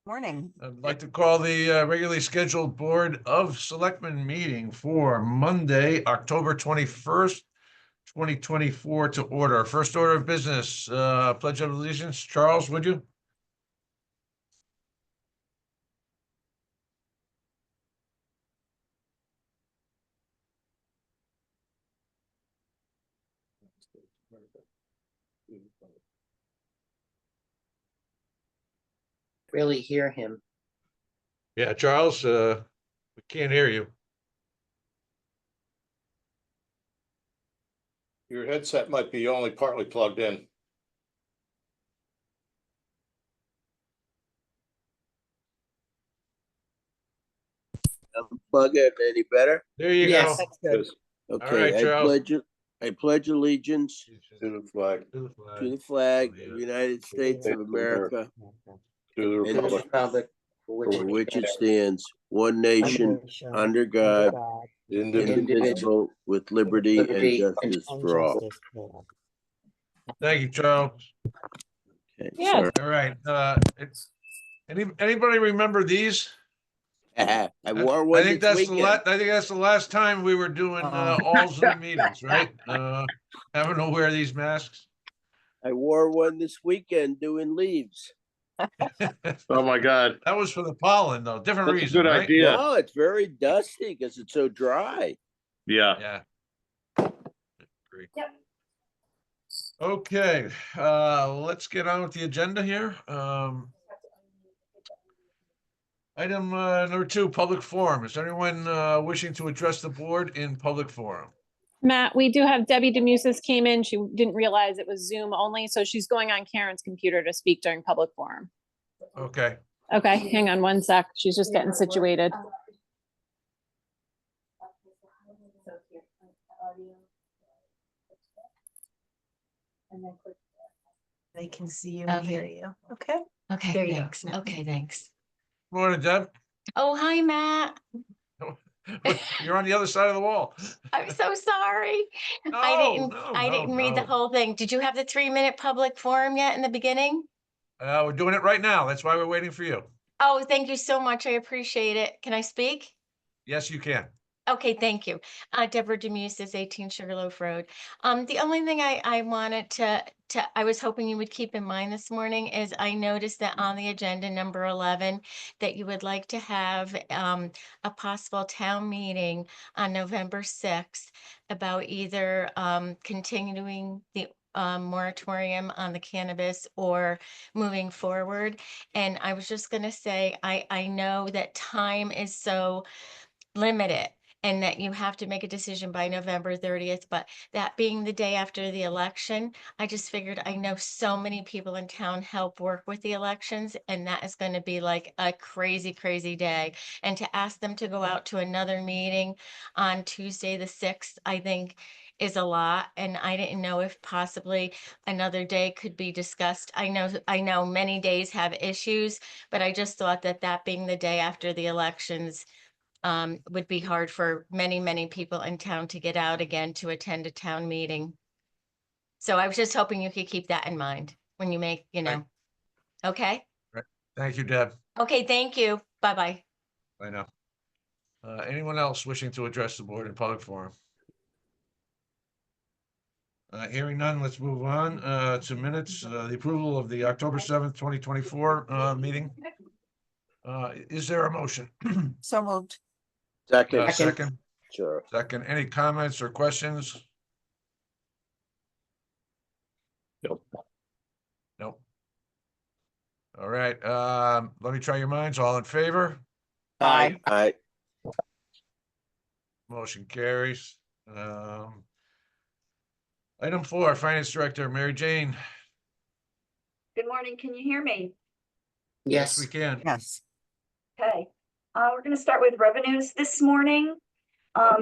Morning. I'd like to call the regularly scheduled Board of Selectmen meeting for Monday, October 21st, 2024 to order. First order of business, Pledge of Allegiance. Charles, would you? Really hear him. Yeah, Charles, we can't hear you. Your headset might be only partly plugged in. Plug in any better? There you Yes. go. That's good. Okay, right, Charles. I pledge allegiance To the flag, to the flag Oh, of the United States of America, to the And republic. Republic for which it stands, one nation, under God, indivisible, with liberty and justice for all. Thank you, Charles. Okay, Yeah. sorry. All right, it's, anybody remember these? I I wore one think this that's the weekend. I think that's the last time we were doing all Zoom meetings, right? Having to wear these masks. I wore one this weekend doing leaves. Oh, my God. That was for the pollen, though. Different That's a reason, good right? idea. No, it's very dusty because it's so dry. Yeah. Yeah. Great. Yep. Okay, let's get on with the agenda here. Item number 2, public forum. Is there anyone wishing to address the board in public forum? Matt, we do have Debbie DeMusis came in. She didn't realize it was Zoom only, so she's going on Karen's computer to speak during public forum. Okay. Okay, hang on one sec. She's just getting situated. They can see you and hear you. Okay. Okay, There you thanks. go. Okay, thanks. Morning, Deb. Oh, hi, Matt. You're on the other side of the wall. I'm so sorry. I didn't read the whole thing. Did you have the 3-minute public forum yet in the beginning? We're doing it right now. That's why we're waiting for you. Oh, thank you so much. I appreciate it. Can I speak? Yes, you can. Okay, thank you. Deborah DeMusis, 18 Sugarloaf Road. The only thing I wanted I was hoping you would keep in mind this morning is I noticed that on the agenda number 11, that you would like to have a possible town meeting on November 6th about either continuing the moratorium on the cannabis or moving forward. And I was just going to say, I know that time is so limited and that you have to make a decision by November 30th, but that being the day after the election, I just figured I know so many people in town help work with the elections, and that is going to be like a crazy, crazy day. And to ask them to go out to another meeting on Tuesday, the 6th, I think is a lot. And I didn't know if possibly another day could be discussed. I know many days have issues, but I just thought that being the day after the elections, would be hard for many, many people in town to get out again to attend a town meeting. So I was just hoping you could keep that in mind when you make, Right. Okay. Right. Thank you, Deb. Okay, thank you. Bye-bye. I know. Anyone else wishing to address the board in public forum? Hearing none, let's move on to minutes. The approval of the October 7th, 2024 meeting. Is there a motion? So moved. Second. Second. Sure. Second. Any comments or questions? Nope. Nope. All right. Let me try your minds. All in favor? Aye. Aye. Motion carries. Item 4, Finance Director, Mary Jane. Good morning. Can you hear me? Yes. We can. Yes. Okay. We're going to start with revenues this morning.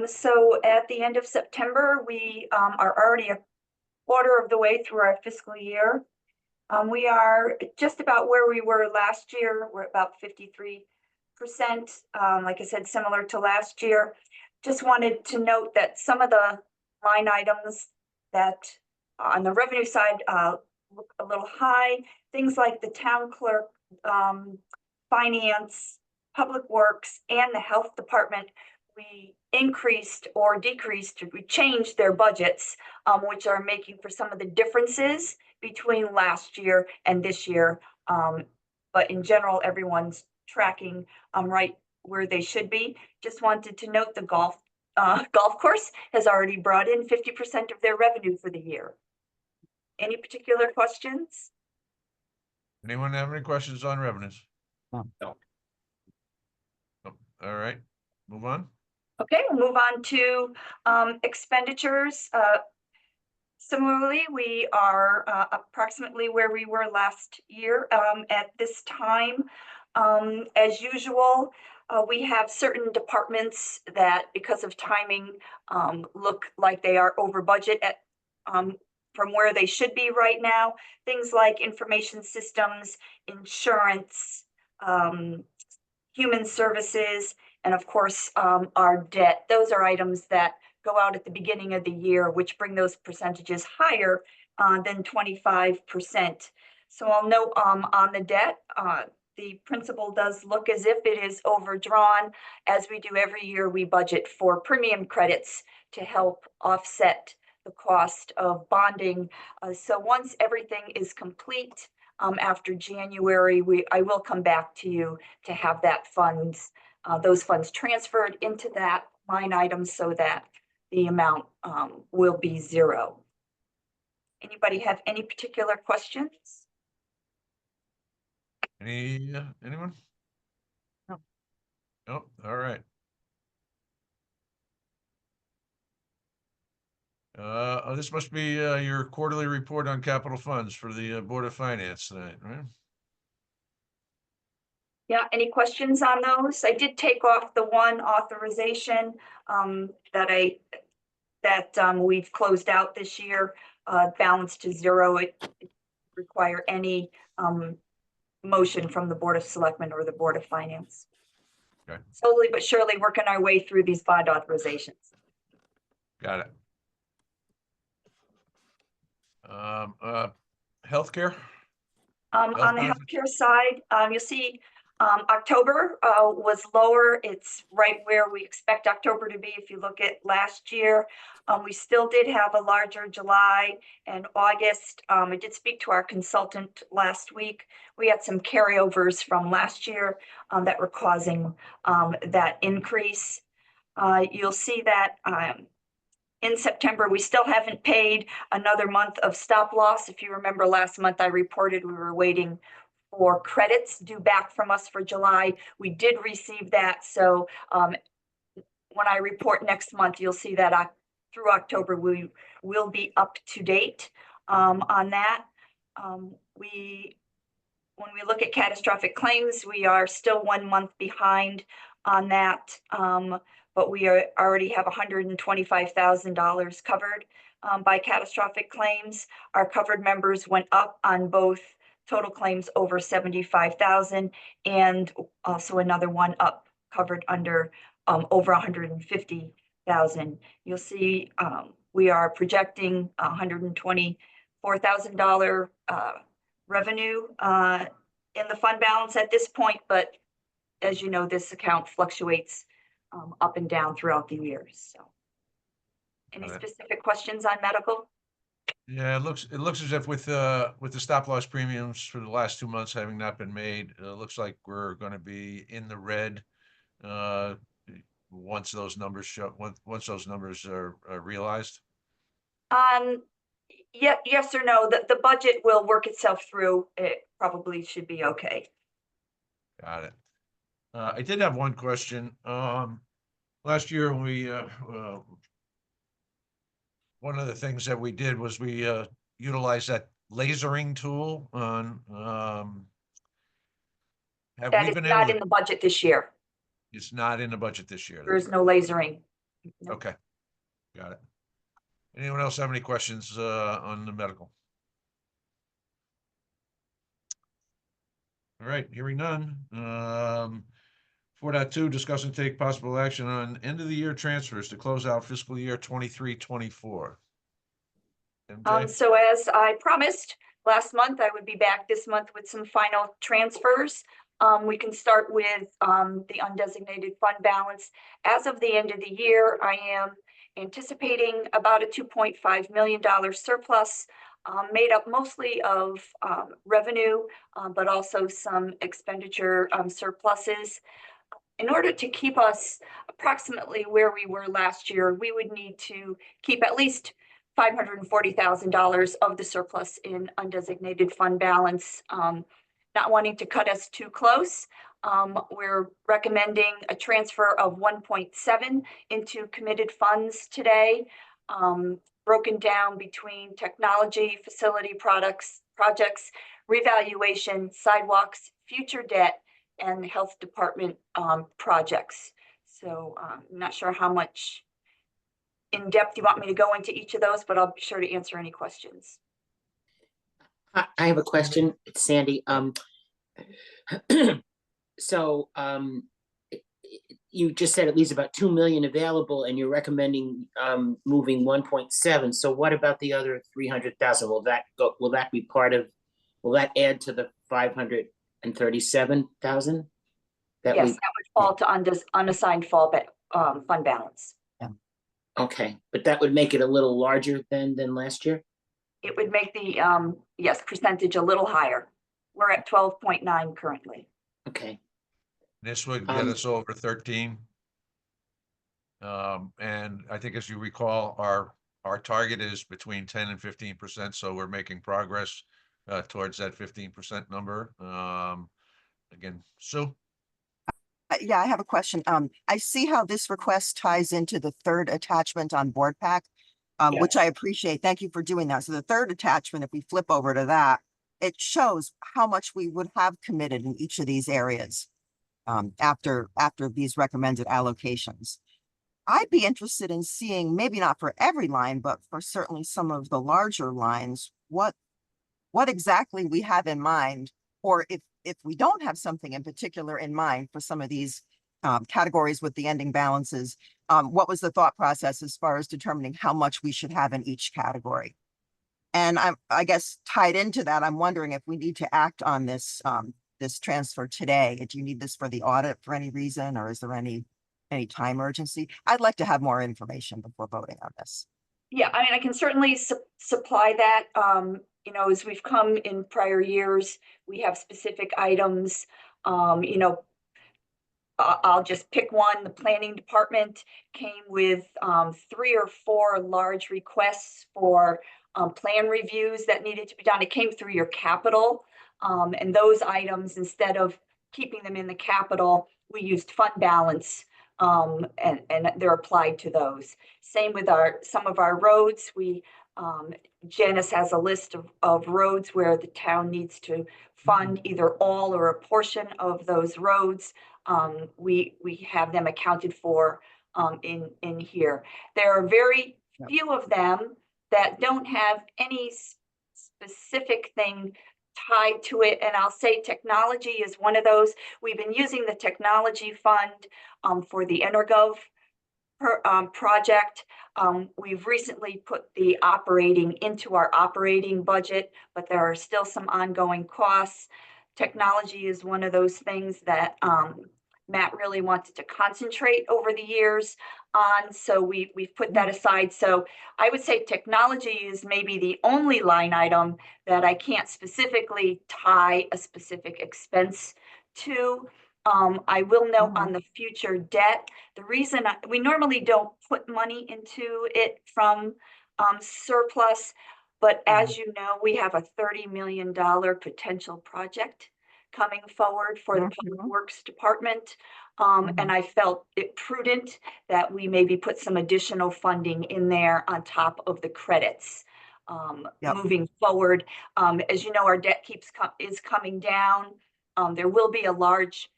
So at the end of September, we are already a quarter of the way through our fiscal year. We are just about where we were last year. We're about 53%. Like I said, similar to last year. Just wanted to note that some of the line items that on the revenue side look a little high. Things like the town clerk, finance, public works, and the health department, we increased or decreased, we changed their budgets, which are making for some of the differences between last year and this year. But in general, everyone's tracking right where they should be. Just wanted to note the golf course has already brought in 50% of their revenue for the year. Any particular questions? Anyone have any questions on revenues? No. No. All right, move on. Okay, we'll move on to expenditures. Similarly, we are approximately where we were last year at this time. As usual, we have certain departments that, because of timing, look like they are over budget at from where they should be right now. Things like information systems, insurance, human services, and of course, our debt. Those are items that go out at the beginning of the year, which bring those percentages higher than 25%. So I'll note on the debt, the principal does look as if it is overdrawn. As we do every year, we budget for premium credits to help offset the cost of bonding. So once everything is complete, after January, I will come back to you to have that those funds transferred into that line item so that the amount will be zero. Anybody have any particular questions? Anyone? No. Nope, all right. This must be your quarterly report on capital funds for the Board of Finance tonight, right? Yeah, any questions on those? I did take off the one authorization that we've closed out this year, balance to zero. It require any motion from the Board of Selectmen or the Board of Finance. Okay. Slowly but surely working our way through these bond authorizations. Got it. Healthcare? On the benefits? healthcare side, you'll see October was lower. It's right where we expect October to be. If you look at last year, we still did have a larger July and August. I did speak to our consultant last week. We had some carryovers from last year that were causing that increase. You'll see that in September, we still haven't paid another month of stop loss. If you remember last month, I reported we were waiting for credits due back from us for July. We did receive that. So when I report next month, you'll see that through October, we will be up to date on that. When we look at catastrophic claims, we are still 1 month behind on that. But we already have $125,000 covered by catastrophic claims. Our covered members went up on both total claims over 75,000 and also another one up covered under over 150,000. You'll see we are projecting $124,000 revenue in the fund balance at this point, but as you know, this account fluctuates up and down throughout the years. So, any specific questions on medical? Yeah, it looks as if with the stop loss premiums for the last 2 months having not been made, it looks like we're going to be in the red once those numbers once those numbers are realized. Yeah, yes or no. The budget will work itself through. It probably should be okay. Got it. I did have one question. Last year when we one of the things that we did was we utilized that lasering tool on have That we is been not able in to, the budget this year. it's not in the budget this year. There is no lasering. No. Okay, got it. Anyone else have any questions on the medical? All right, hearing none. 4.2, discuss and take possible action on end of the year transfers to close out fiscal year 23-24. MJ? So as I promised last month, I would be back this month with some final transfers. We can start with the undesignated fund balance. As of the end of the year, I am anticipating about a $2.5 million surplus, made up mostly of revenue, but also some expenditure surpluses. In order to keep us approximately where we were last year, we would need to keep at least $540,000 of the surplus in undesignated fund balance. Not wanting to cut us too close, we're recommending a transfer of 1.7 into committed funds today, broken down between technology, facility projects, revaluation, sidewalks, future debt, and health department projects. So I'm not sure how much in depth you want me to go into each of those, but I'll be sure to answer any questions. I have a question, it's Sandy. So you just said it leaves about 2 million available and you're recommending moving 1.7. So what about the other 300,000? Will that be part of, will that add to the 537,000? Yes, that would fall to unassigned fund balance. Okay, but that would make it a little larger than last year? It would make the, yes, percentage a little higher. We're at 12.9 currently. Okay. This would get us over 13. And I think as you recall, our target is between 10 and 15%, so we're making progress towards that 15% number. Again, Sue? Yeah, I have a question. I see how this request ties into the third attachment on board pack, which I appreciate. Thank you for doing that. So the third attachment, if we flip over to that, it shows how much we would have committed in each of these areas after these recommended allocations. I'd be interested in seeing, maybe not for every line, but for certainly some of the larger lines, what exactly we have in mind, or if we don't have something in particular in mind for some of these categories with the ending balances, what was the thought process as far as determining how much we should have in each category? And I guess tied into that, I'm wondering if we need to act on this this transfer today. Do you need this for the audit for any reason, or is there any time urgency? I'd like to have more information before voting on this. Yeah, I mean, I can certainly supply that. You know, as we've come in prior years, we have specific items. You know, I'll just pick one. The planning department came with 3 or 4 large requests for plan reviews that needed to be done. It came through your capital. And those items, instead of keeping them in the capital, we used fund balance, and they're applied to those. Same with some of our roads. Janice has a list of roads where the town needs to fund either all or a portion of those roads. We have them accounted for in here. There are very few of them that don't have any specific thing tied to it. And I'll say technology is one of those. We've been using the technology fund for the Energov project. We've recently put the operating into our operating budget, but there are still some ongoing costs. Technology is one of those things that Matt really wanted to concentrate over the years on, so we've put that aside. So I would say technology is maybe the only line item that I can't specifically tie a specific expense to. I will note on the future debt, the reason we normally don't put money into it from surplus, but as you know, we have a $30 million potential project coming forward for the Public Works Department. And I felt it prudent that we maybe put some additional funding in there on top of the credits. Moving forward, as you know, our debt is coming down. There will be a large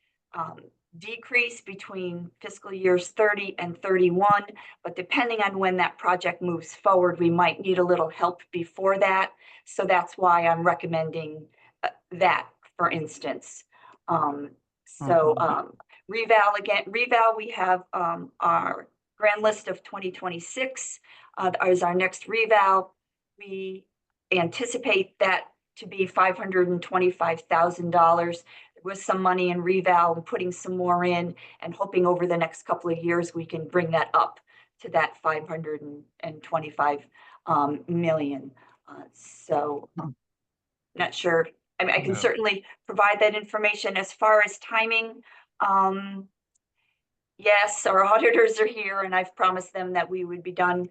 decrease between fiscal years 30 and 31, but depending on when that project moves forward, we might need a little help before that. So that's why I'm recommending that, for instance. Reval again, we have our grand list of 2026 is our next reval. we anticipate that to be $525,000 with some money in reval and putting some more in and hoping over the next couple of years we can bring that up to that 525 million. So not sure. I mean, I can No. certainly provide that information. As far as timing, yes, our auditors are here and I've promised them that we would be done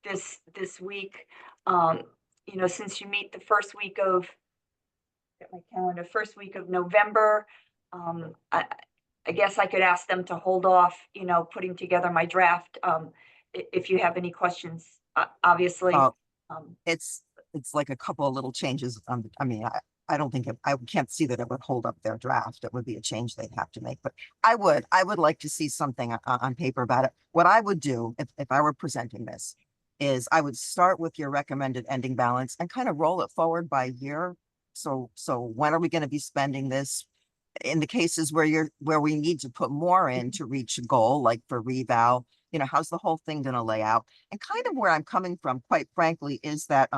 this week. You know, since you meet the first week of, get my calendar, first week of November, I guess I could ask them to hold off, you know, putting together my draft. If you have any questions, obviously. Oh. Um, It's like a couple of little changes. I mean, I don't think I can't see that it would hold up their draft. It would be a change they'd have to make, but I would like to see something on paper about it. What I would do if I were presenting this is I would start with your recommended ending balance and kind of roll it forward by year. So when are we going to be spending this? In the cases where we need to put more in to reach a goal, like for reval, you know, how's the whole thing going to lay out? And kind of where I'm coming from, quite frankly, is that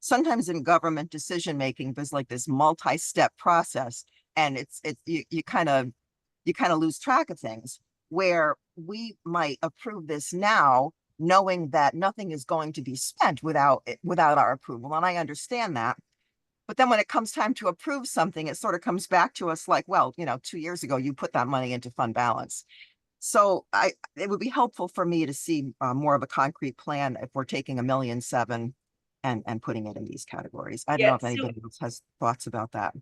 sometimes in government decision making, there's like this multi-step process, and you kind of lose track of things. Where we might approve this now, knowing that nothing is going to be spent without our approval, and I understand that. But then when it comes time to approve something, it sort of comes back to us like, well, you know, 2 years ago, you put that money into fund balance. So it would be helpful for me to see more of a concrete plan if we're taking $1.7 million and putting it in these categories. I don't know if Yeah, so- anybody else has thoughts about that.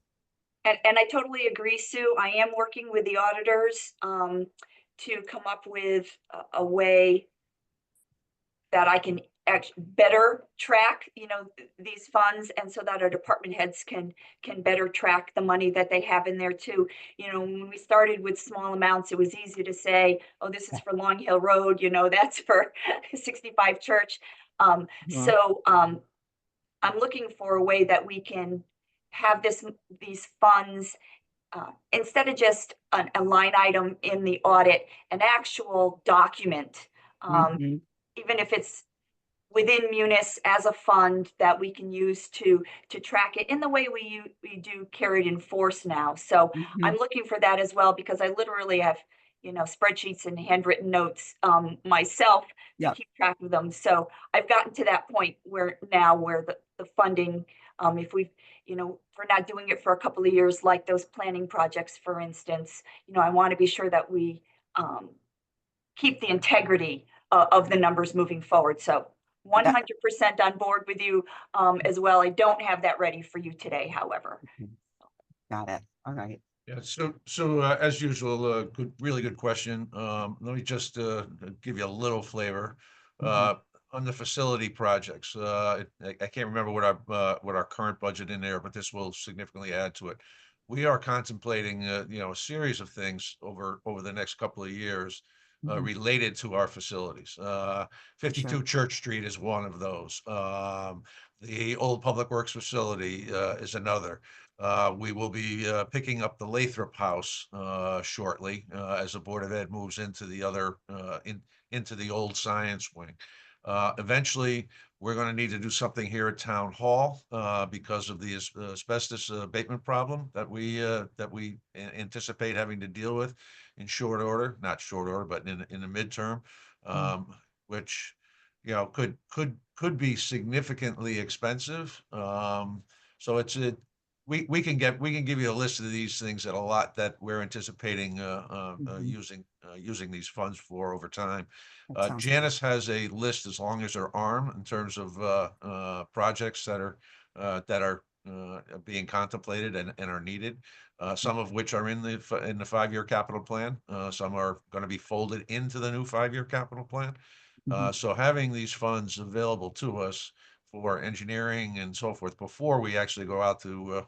And I totally agree, Sue. I am working with the auditors to come up with a way that I can better track, you know, these funds, and so that our department heads can better track the money that they have in there too. You know, when we started with small amounts, it was easy to say, oh, this is for Long Hill Road, you know, that's for 65 Church. So I'm looking for a way that we can have these funds instead of just a line item in the audit, an actual document, Mhm. even if it's within Munis as a fund that we can use to track it in the way we do carried in force now. So Mhm. I'm looking for that as well, because I literally have, you know, spreadsheets and handwritten notes myself to Yeah. keep track of them. So I've gotten to that point where the funding, if we've, you know, if we're not doing it for a couple of years, like those planning projects, for instance, you know, I want to be sure that we keep the integrity of the numbers moving forward. So 100% on board with you as well. I don't have that ready for you today, however. Got it. All right. Yeah, so as usual, really good question. Let me just give you a little flavor. On the facility projects, I can't remember what our current budget in there, but this will significantly add to it. We are contemplating, you know, a series of things over the next couple of years related to our facilities. 52 Sure. Church Street is one of those. The old Public Works facility is another. We will be picking up the Lathrop House shortly as the Board of Ed moves into the other into the old science wing. Eventually, we're going to need to do something here at Town Hall because of the asbestos abatement problem that we anticipate having to deal with in short order, not short order, but in the midterm, which, you know, could be significantly expensive. So we can give you a list of these things that we're anticipating using these funds for over time. That sounds Janice has a list as long as her arm in terms of projects that are being contemplated and are needed. Some of which are in the 5-year capital plan. Some are going to be folded into the new 5-year capital plan. So having these funds available to us for engineering and so forth before we actually go out to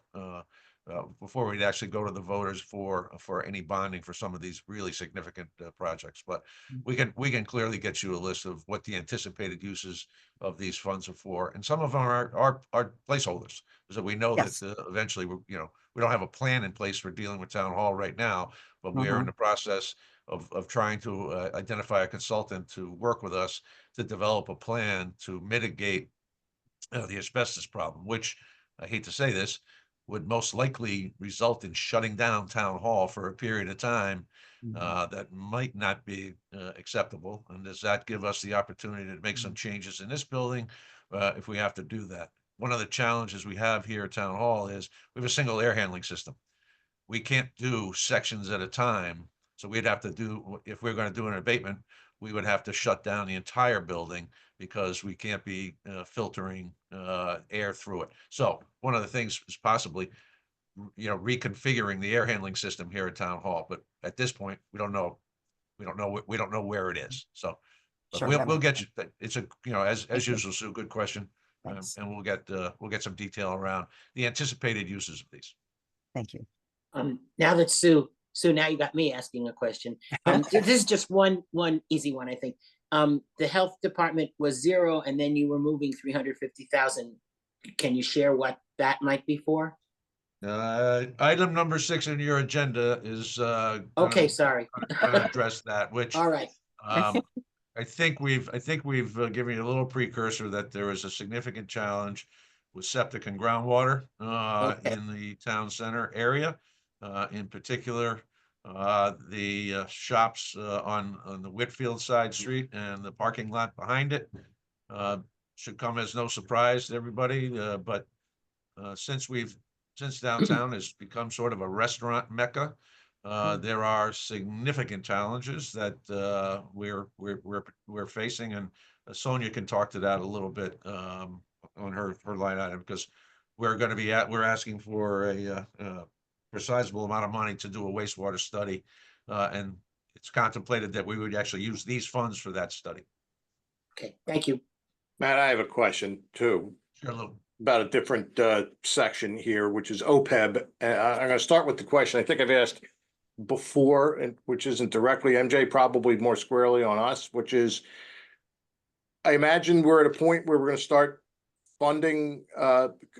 before we'd actually go to the voters for any bonding for some of these really significant projects. But we can clearly get you a list of what the anticipated uses of these funds are for, and some of them are placeholders, so we know Yes. that eventually we don't have a plan in place for dealing with Town Hall right now, but we are in the process of trying to identify a consultant to work with us to develop a plan to mitigate the asbestos problem, which, I hate to say this, would most likely result in shutting down town hall for a period of time that might not be acceptable. And does that give us the opportunity to make some changes in this building if we have to do that? One of the challenges we have here at town hall is we have a single air handling system. We can't do sections at a time. So we'd have to do, if we're going to do an abatement, we would have to shut down the entire building because we can't be filtering air through it. So one of the things is possibly, reconfiguring the air handling system here at town hall. But at this point, we don't know. We don't know where it is. So but Sure, we'll get you. It's a, as Thank you. usual, Sue, good question. Thanks. And we'll get some detail around the anticipated uses of these. Thank you. Now that Sue, now you got me asking a question. This is just one easy one, I think. The health department was 0, and then you were moving 350,000. Can you share what that might be for? Item number 6 in your agenda is Okay, sorry. gonna address that, which All right. I think we've given you a little precursor that there is a significant challenge with septic and groundwater Okay. in the town center area. In particular, the shops on the Whitfield side street and the parking lot behind it should come as no surprise to everybody. But since downtown has become sort of a restaurant mecca, there are significant challenges that we're facing, and Sonia can talk to that a little bit on her line item, because we're asking for a sizable amount of money to do a wastewater study, and it's contemplated that we would actually use these funds for that study. Okay, thank you. Matt, I have a question too, Sure, Lou. about a different section here, which is OPEB. I'm gonna start with the question I think I've asked before, and which isn't directly MJ, probably more squarely on us, which is, I imagine we're at a point where we're gonna start funding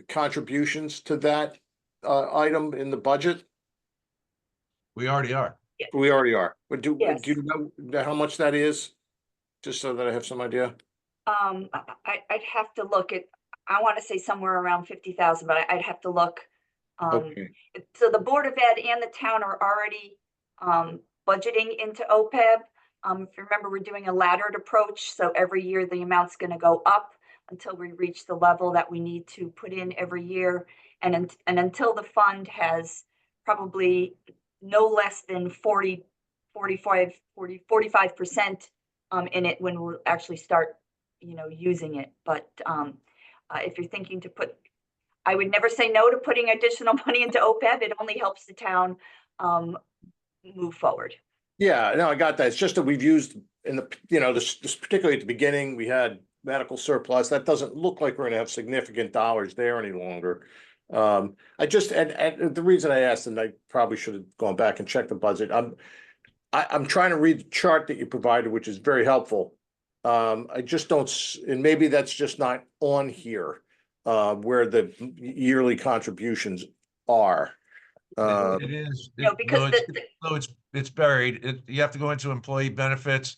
contributions to that item in the budget. We already are. We already are. But do Yes. you know how much that is? Just so that I have some idea. I'd have to look at, I want to say somewhere around 50,000, but I'd have to look. Okay. So the Board of Ed and the town are already budgeting into OPEB. If you remember, we're doing a laddered approach, so every year the amount's going to go up until we reach the level that we need to put in every year, and until the fund has probably no less than 45% in it when we'll actually start, using it. But if you're thinking to put, I would never say no to putting additional money into OPEB. It only helps the town move forward. Yeah, no, I got that. It's just that we've used in the, this particularly at the beginning, we had medical surplus. That doesn't look like we're gonna have significant dollars there any longer. I just, and the reason I asked, and I probably should have gone back and checked the budget. I'm trying to read the chart that you provided, which is very helpful. I just don't, and maybe that's just not on here, where the yearly contributions are. It is. No, because It's buried. You have to go into employee benefits,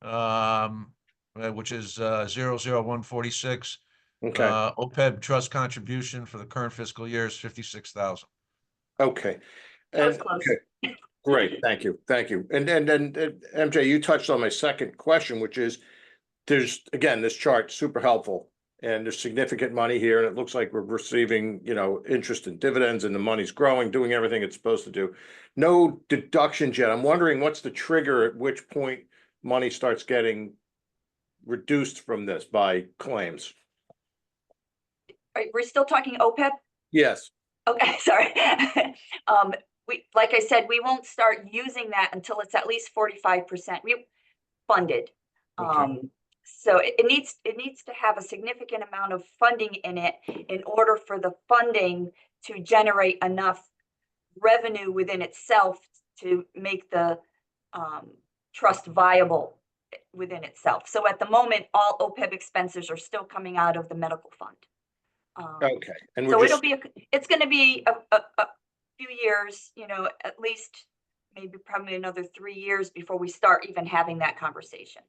which is 00146. Okay, OPEB trust contribution for the current fiscal year is 56,000. okay. That was And, close. okay, great, thank you. And MJ, you touched on my second question, which is, there's, again, this chart, super helpful. And there's significant money here, and it looks like we're receiving, interest and dividends, and the money's growing, doing everything it's supposed to do. No deductions yet. I'm wondering what's the trigger at which point money starts getting reduced from this by claims? Right, we're still talking OPEB? Yes. Okay, sorry. Like I said, we won't start using that until it's at least 45% funded. Okay. So it needs to have a significant amount of funding in it in order for the funding to generate enough revenue within itself to make the trust viable within itself. So at the moment, all OPEB expenses are still coming out of the medical fund. Okay. And so we're it's just, going to be a few years, at least maybe probably another 3 years before we start even having that conversation.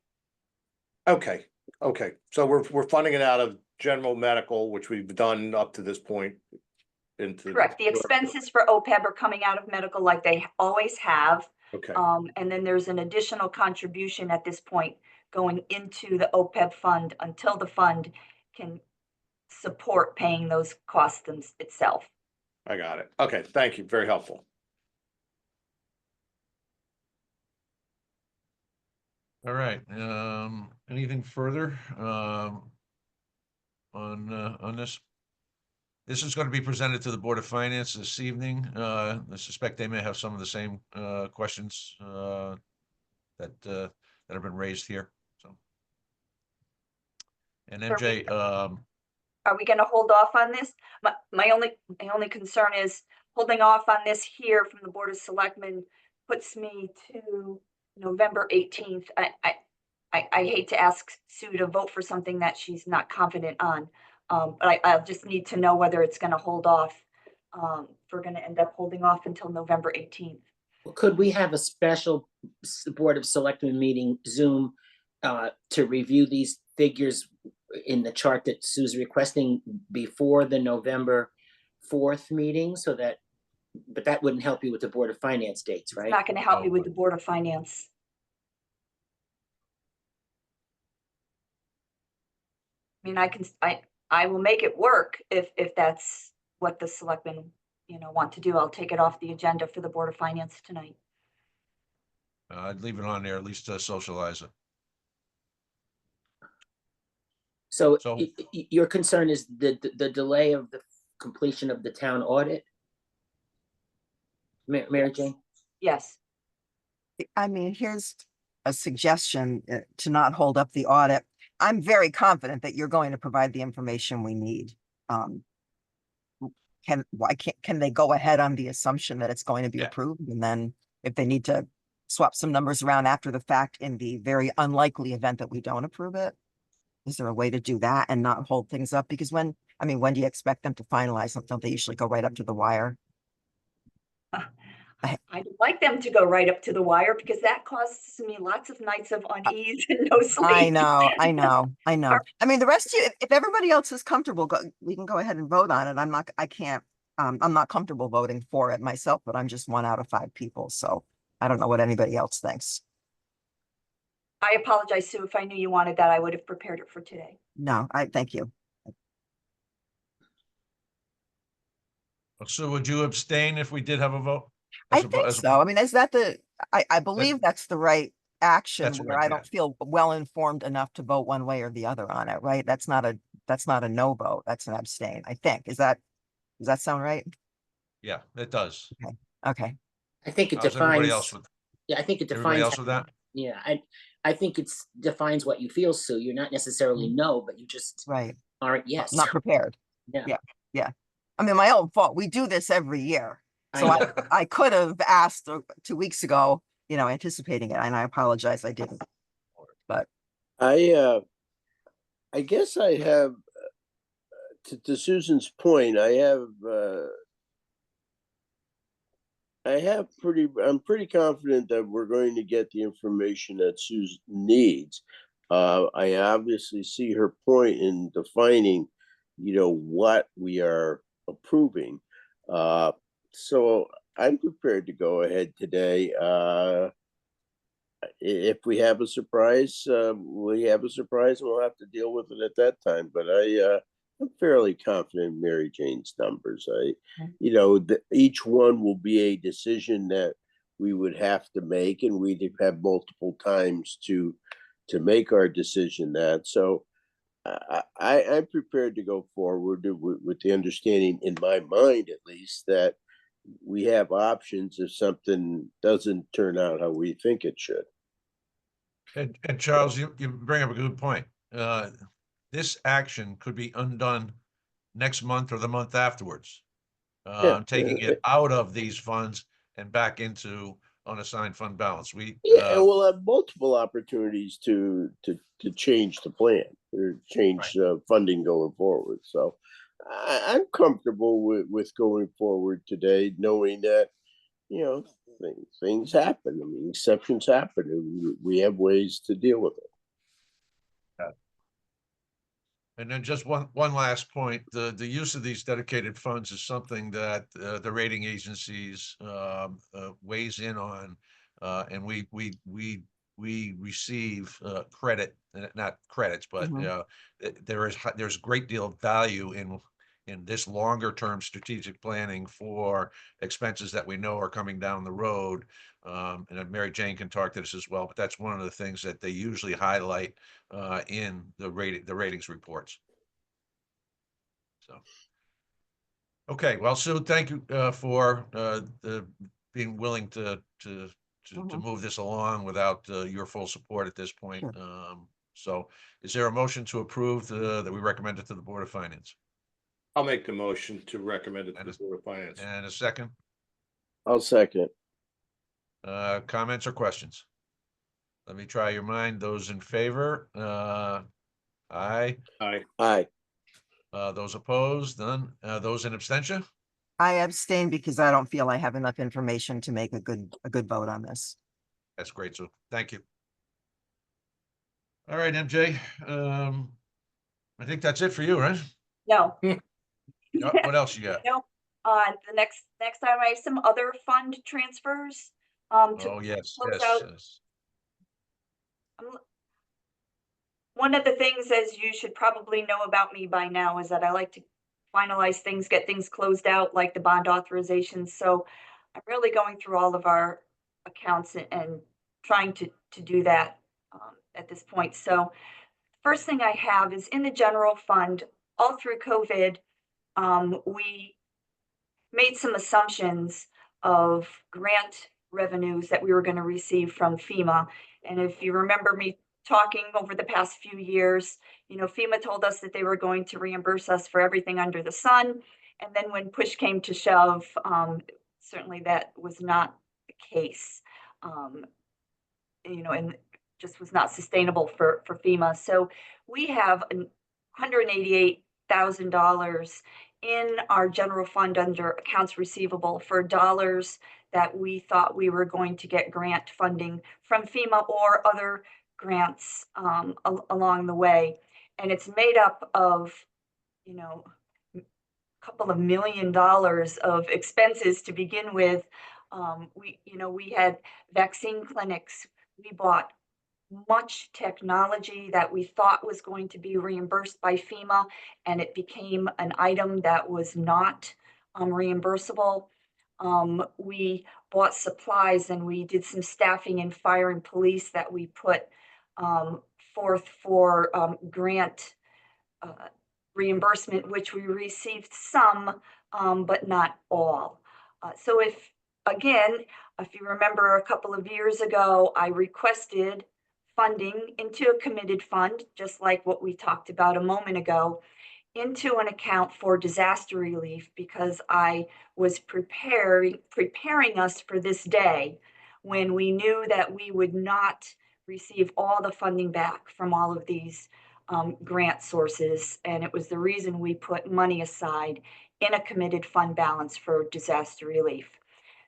Okay, okay. So we're funding it out of general medical, which we've done up to this point. Correct. The expenses for OPEB are coming out of medical like they always have. Okay, And then there's an additional contribution at this point going into the OPEB fund until the fund can support paying those costs itself. I got it. Okay, thank you. Very helpful. All right, anything further, on this? This is going to be presented to the Board of Finance this evening. I suspect they may have some of the same, questions, that have been raised here, so. And MJ, Are we going to hold off on this? My only concern is holding off on this here from the Board of Selectmen puts me to November 18th. I hate to ask Sue to vote for something that she's not confident on. But I'll just need to know whether it's going to hold off. If we're going to end up holding off until November 18th. Could we have a special Board of Selectmen meeting Zoom to review these figures in the chart that Sue's requesting before the November 4th meeting, so that, but that wouldn't help you with the Board of Finance dates, It's right? not going to help me with the Board of Finance. I mean, I will make it work if that's what the selectmen, want to do. I'll take it off the agenda for the Board of Finance tonight. I'd leave it on there, at least to socialize it. So So- your concern is the delay of the completion of the town audit? Mary Jane? Yes. I mean, here's a suggestion to not hold up the audit. I'm very confident that you're going to provide the information we need. Can they go ahead on the assumption that it's going to be Yeah. approved? And then if they need to swap some numbers around after the fact in the very unlikely event that we don't approve it? Is there a way to do that and not hold things up? Because when do you expect them to finalize them? Don't they usually go right up to the wire? I'd like them to go right up to the wire because that causes me lots of nights of unease and no sleep. I know. I mean, the rest of you, if everybody else is comfortable, we can go ahead and vote on it. I'm not comfortable voting for it myself, but I'm just 1 out of 5 people. So I don't know what anybody else thinks. I apologize, Sue. If I knew you wanted that, I would have prepared it for today. No, thank you. So would you abstain if we did have a vote? I think so. I mean, is that I believe that's the right action That's where right, I don't feel well informed enough to vote one way or the other on it, right? That's not a no vote. That's an abstain, I think. Does that sound right? Yeah, it does. Okay. I think it How's everybody else defines, with, yeah, I think it everybody defines, else with that? yeah, I think it's defines what you feel, Sue. You're not necessarily no, but you just Right. aren't yes. Not prepared. Yeah. Yeah. I mean, my own fault. We do this every year. So I know. I could have asked 2 weeks ago, anticipating it, and I apologize. I didn't. But I guess I have, to Susan's point, I'm pretty confident that we're going to get the information that Susan needs. I obviously see her point in defining, what we are approving. So I'm prepared to go ahead today. If we have a surprise, we have a surprise and we'll have to deal with it at that time. But I'm fairly confident in Mary Jane's numbers. Each one will be a decision that we would have to make, and we'd have multiple times to make our decision that. So I'm prepared to go forward with the understanding, in my mind at least, that we have options if something doesn't turn out how we think it should. And Charles, you bring up a good point. This action could be undone next month or the month afterwards. Taking it out of these funds and back into unassigned fund balance. And we'll have multiple opportunities to change the plan or change funding going forward. So I'm comfortable with going forward today, knowing that, things happen. I mean, exceptions happen, and we have ways to deal with it. And then just one last point, the use of these dedicated funds is something that the rating agencies weighs in on. And we receive credit, not credits, but Mhm. there's a great deal of value in this longer term strategic planning for expenses that we know are coming down the road. And Mary Jane can talk to this as well, but that's one of the things that they usually highlight in the ratings reports. So, okay, well, Sue, thank you for being willing to Mhm. move this along without your full support at this point. Sure. So is there a motion to approve that we recommend it to the Board of Finance? I'll make the motion to recommend it to And the Board of Finance. And a second? I'll second. Comments or questions? Let me try your mind. Those in favor? Aye. Aye. Aye. Those opposed? None. Those in abstention? I abstain because I don't feel I have enough information to make a good vote on this. That's great, Sue. Thank you. All right, MJ. I think that's it for you, right? No. What else you got? No, the next time I have some other fund transfers. To Oh, yes, close yes, out. yes. One of the things, as you should probably know about me by now, is that I like to finalize things, get things closed out, like the bond authorizations. So I'm really going through all of our accounts and trying to do that at this point. So first thing I have is in the general fund, all through COVID, we made some assumptions of grant revenues that we were going to receive from FEMA. And if you remember me talking over the past few years, FEMA told us that they were going to reimburse us for everything under the sun. And then when push came to shove, certainly that was not the case. And just was not sustainable for FEMA. So we have $188,000 in our general fund under accounts receivable for dollars that we thought we were going to get grant funding from FEMA or other grants along the way. And it's made up of, a couple of $1 million of expenses to begin with. We had vaccine clinics. We bought much technology that we thought was going to be reimbursed by FEMA, and it became an item that was not reimbursable. We bought supplies and we did some staffing in fire and police that we put forth for grant reimbursement, which we received some, but not all. So if you remember a couple of years ago, I requested funding into a committed fund, just like what we talked about a moment ago, into an account for disaster relief because I was preparing us for this day when we knew that we would not receive all the funding back from all of these grant sources. And it was the reason we put money aside in a committed fund balance for disaster relief.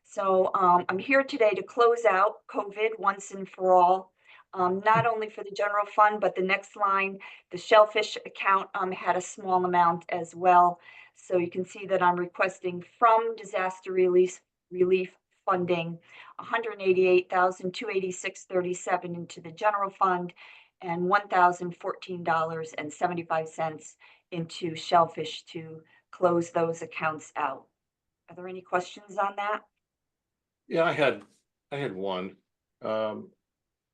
So I'm here today to close out COVID once and for all. Not only for the general fund, but the next line, the shellfish account had a small amount as well. So you can see that I'm requesting from disaster relief funding $188,286.37 into the general fund and $1,014.75 into shellfish to close those accounts out. Are there any questions on that? Yeah, I had one.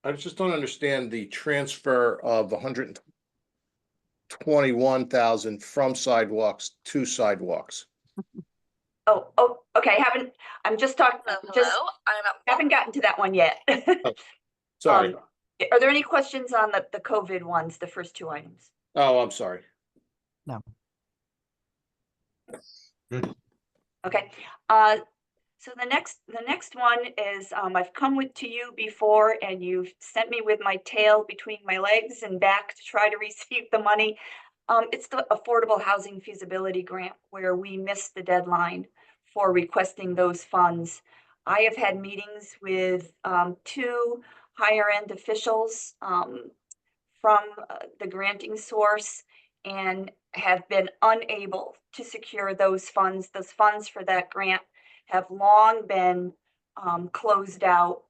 I just don't understand the transfer of 121,000 from sidewalks to sidewalks. Oh, okay. I'm just talking. Haven't gotten to that one yet. Sorry. Are there any questions on the COVID ones, the first two items? Oh, I'm sorry. No. Good. Okay. So the next one is I've come to you before and you've sent me with my tail between my legs and back to try to receive the money. It's the Affordable Housing Feasibility Grant where we missed the deadline for requesting those funds. I have had meetings with two higher end officials from the granting source and have been unable to secure those funds. Those funds for that grant have long been closed out.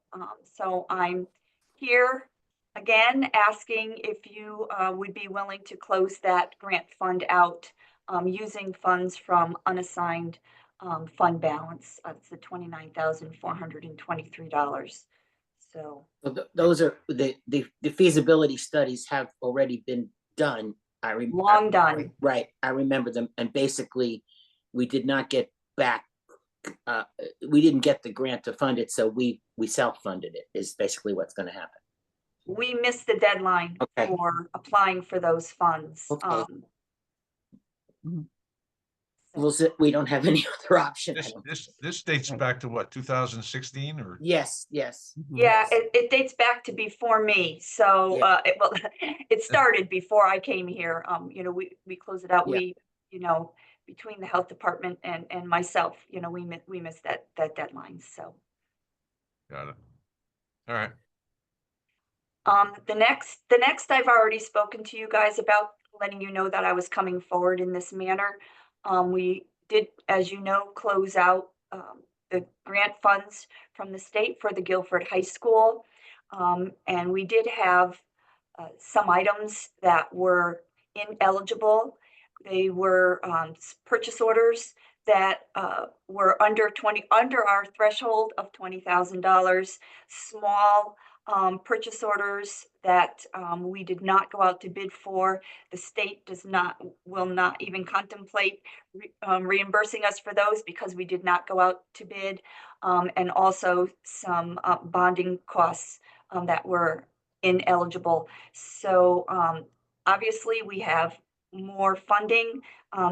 So I'm here again asking if you would be willing to close that grant fund out using funds from unassigned fund balance. It's the $29,423. So Those are the feasibility studies have already been done. long done. Right, I remember them, and basically, we did not get back. We didn't get the grant to fund it, so we self-funded it. Is basically what's going to happen. We missed the deadline Okay. for applying for those funds. Okay. Mhm. We don't have any other option. I This, don't this, think. this dates back to what, 2016 or? Yes, yes. Mhm. Yeah, it dates back to before me. So, Yeah. well, it started before I came here. You know, we closed it out. Yeah. You know, between the health department and myself, you know, we missed that deadline. So, Got it. All right. the next I've already spoken to you guys about, letting you know that I was coming forward in this manner. We did, as you know, close out the grant funds from the state for the Guilford High School. And we did have some items that were ineligible. They were purchase orders that were under our threshold of $20,000, small purchase orders that we did not go out to bid for. The state will not even contemplate reimbursing us for those because we did not go out to bid, and also some bonding costs that were ineligible. So obviously we have more funding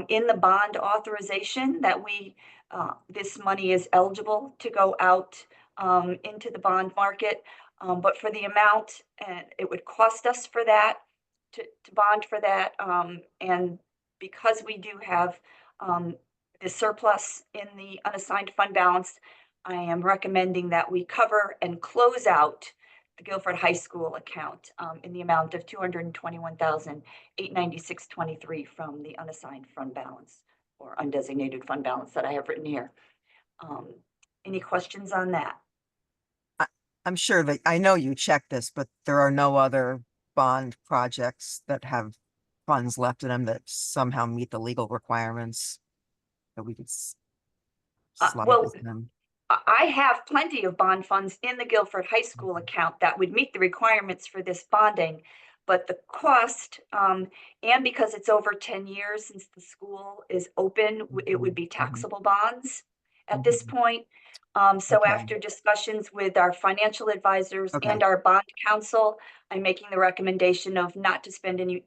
in the bond authorization that this money is eligible to go out into the bond market. But for the amount it would cost us for that, to bond for that, and because we do have the surplus in the unassigned fund balance, I am recommending that we cover and close out the Guilford High School account in the amount of $221,896.23 from the unassigned fund balance or undesignated fund balance that I have written here. Any questions on that? I'm sure that, I know you checked this, but there are no other bond projects that have funds left in them that somehow meet the legal requirements that we could slide Well, this in. I have plenty of bond funds in the Guilford High School account that would meet the requirements for this bonding. But the cost, and because it's over 10 years since the school is open, it would be taxable bonds at this point. So Okay. after discussions with our financial advisors Okay. and our bond counsel, I'm making the recommendation of not to spend any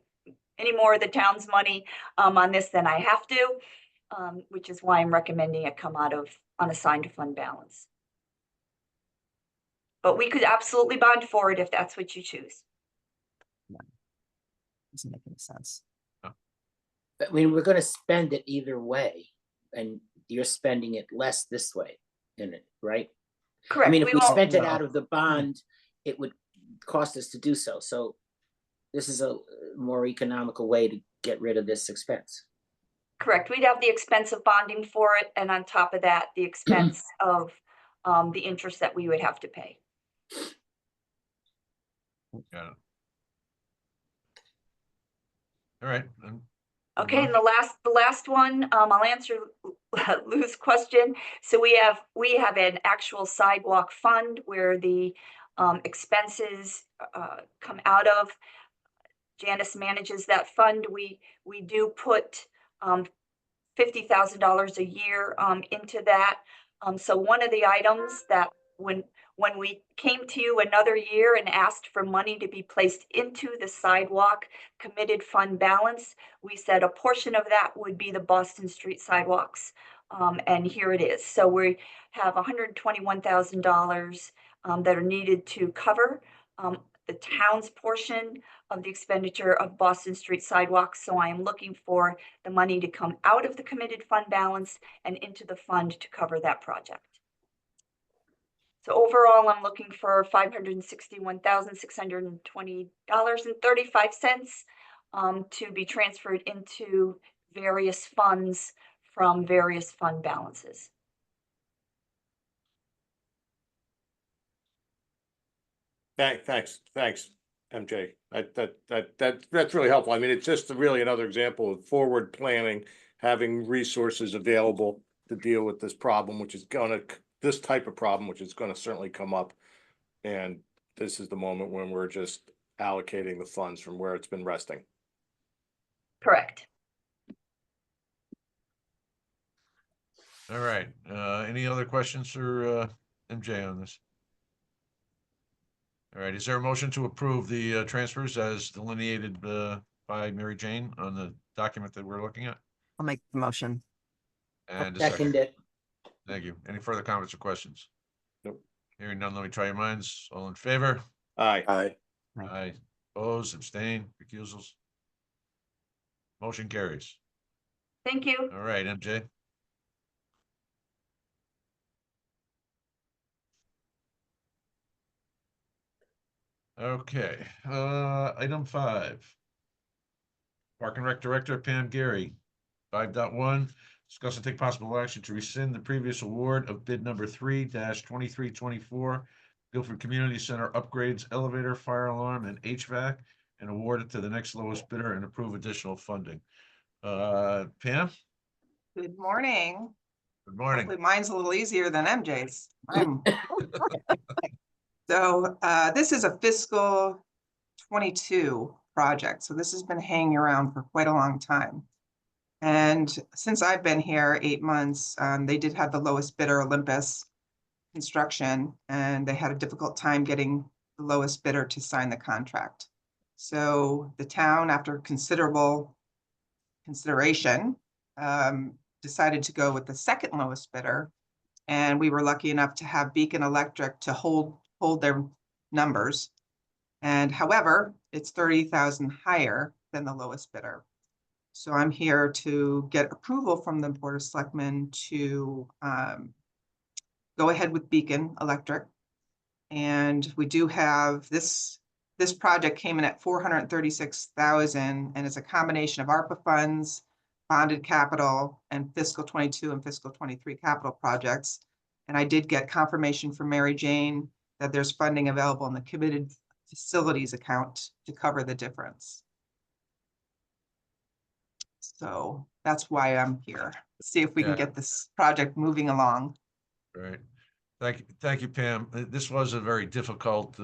more of the town's money on this than I have to, which is why I'm recommending it come out of unassigned fund balance. But we could absolutely bond for it if that's what you choose. Doesn't make any sense. I mean, we're going to spend it either way, and you're spending it less this way, in it, right? Correct. I mean, if we won't- spent it No. out of the bond, it would cost us to do so. So this is a more economical way to get rid of this expense. Correct. We'd have the expense of bonding for it, and on top of that, the expense of the interest that we would have to pay. Got it. All right. Then Okay, and the last one, I'll answer Lou's question. So we have an actual sidewalk fund where the expenses come out of. Janice manages that fund. We do put $50,000 a year into that. So one of the items that when we came to you another year and asked for money to be placed into the sidewalk committed fund balance, we said a portion of that would be the Boston Street sidewalks. And here it is. So we have $121,000 that are needed to cover the town's portion of the expenditure of Boston Street sidewalks. So I am looking for the money to come out of the committed fund balance and into the fund to cover that project. So overall, I'm looking for $561,620.35 to be transferred into various funds from various fund balances. Thanks, MJ. That's really helpful. I mean, it's just really another example of forward planning, having resources available to deal with this problem, this type of problem, which is gonna certainly come up. And this is the moment when we're just allocating the funds from where it's been resting. Correct. All right, any other questions for MJ on this? All right, is there a motion to approve the transfers as delineated by Mary Jane on the document that we're looking at? I'll make the motion. And a Second second. it. Thank you. Any further comments or questions? Nope. Hearing none, let me try your minds. All in favor? Aye. Aye. Aye. Opposed, abstain, recusals? Motion carries. Thank you. All right, MJ. Okay, item 5. Park and Rec Director Pam Gary, 5.1, discuss and take possible action to rescind the previous award of bid number 3-2324, Guilford Community Center upgrades, elevator, fire alarm, and HVAC, and award it to the next lowest bidder and approve additional funding. Pam, Good morning. good morning. Hopefully mine's a little easier than MJ's. So this is a fiscal 22 project. So this has been hanging around for quite a long time. And since I've been here 8 months, they did have the lowest bidder, Olympus Construction, and they had a difficult time getting the lowest bidder to sign the contract. So the town, after considerable consideration, decided to go with the second lowest bidder. And we were lucky enough to have Beacon Electric to hold their numbers. And however, it's 30,000 higher than the lowest bidder. So I'm here to get approval from the Board of Selectmen to go ahead with Beacon Electric. And we do have this project came in at 436,000, and it's a combination of ARPA funds, bonded capital, and fiscal 22 and fiscal 23 capital projects. And I did get confirmation from Mary Jane that there's funding available in the committed facilities account to cover the difference. So that's why I'm here. See if we can get this project moving along. Right. Thank you, Pam. This was a very difficult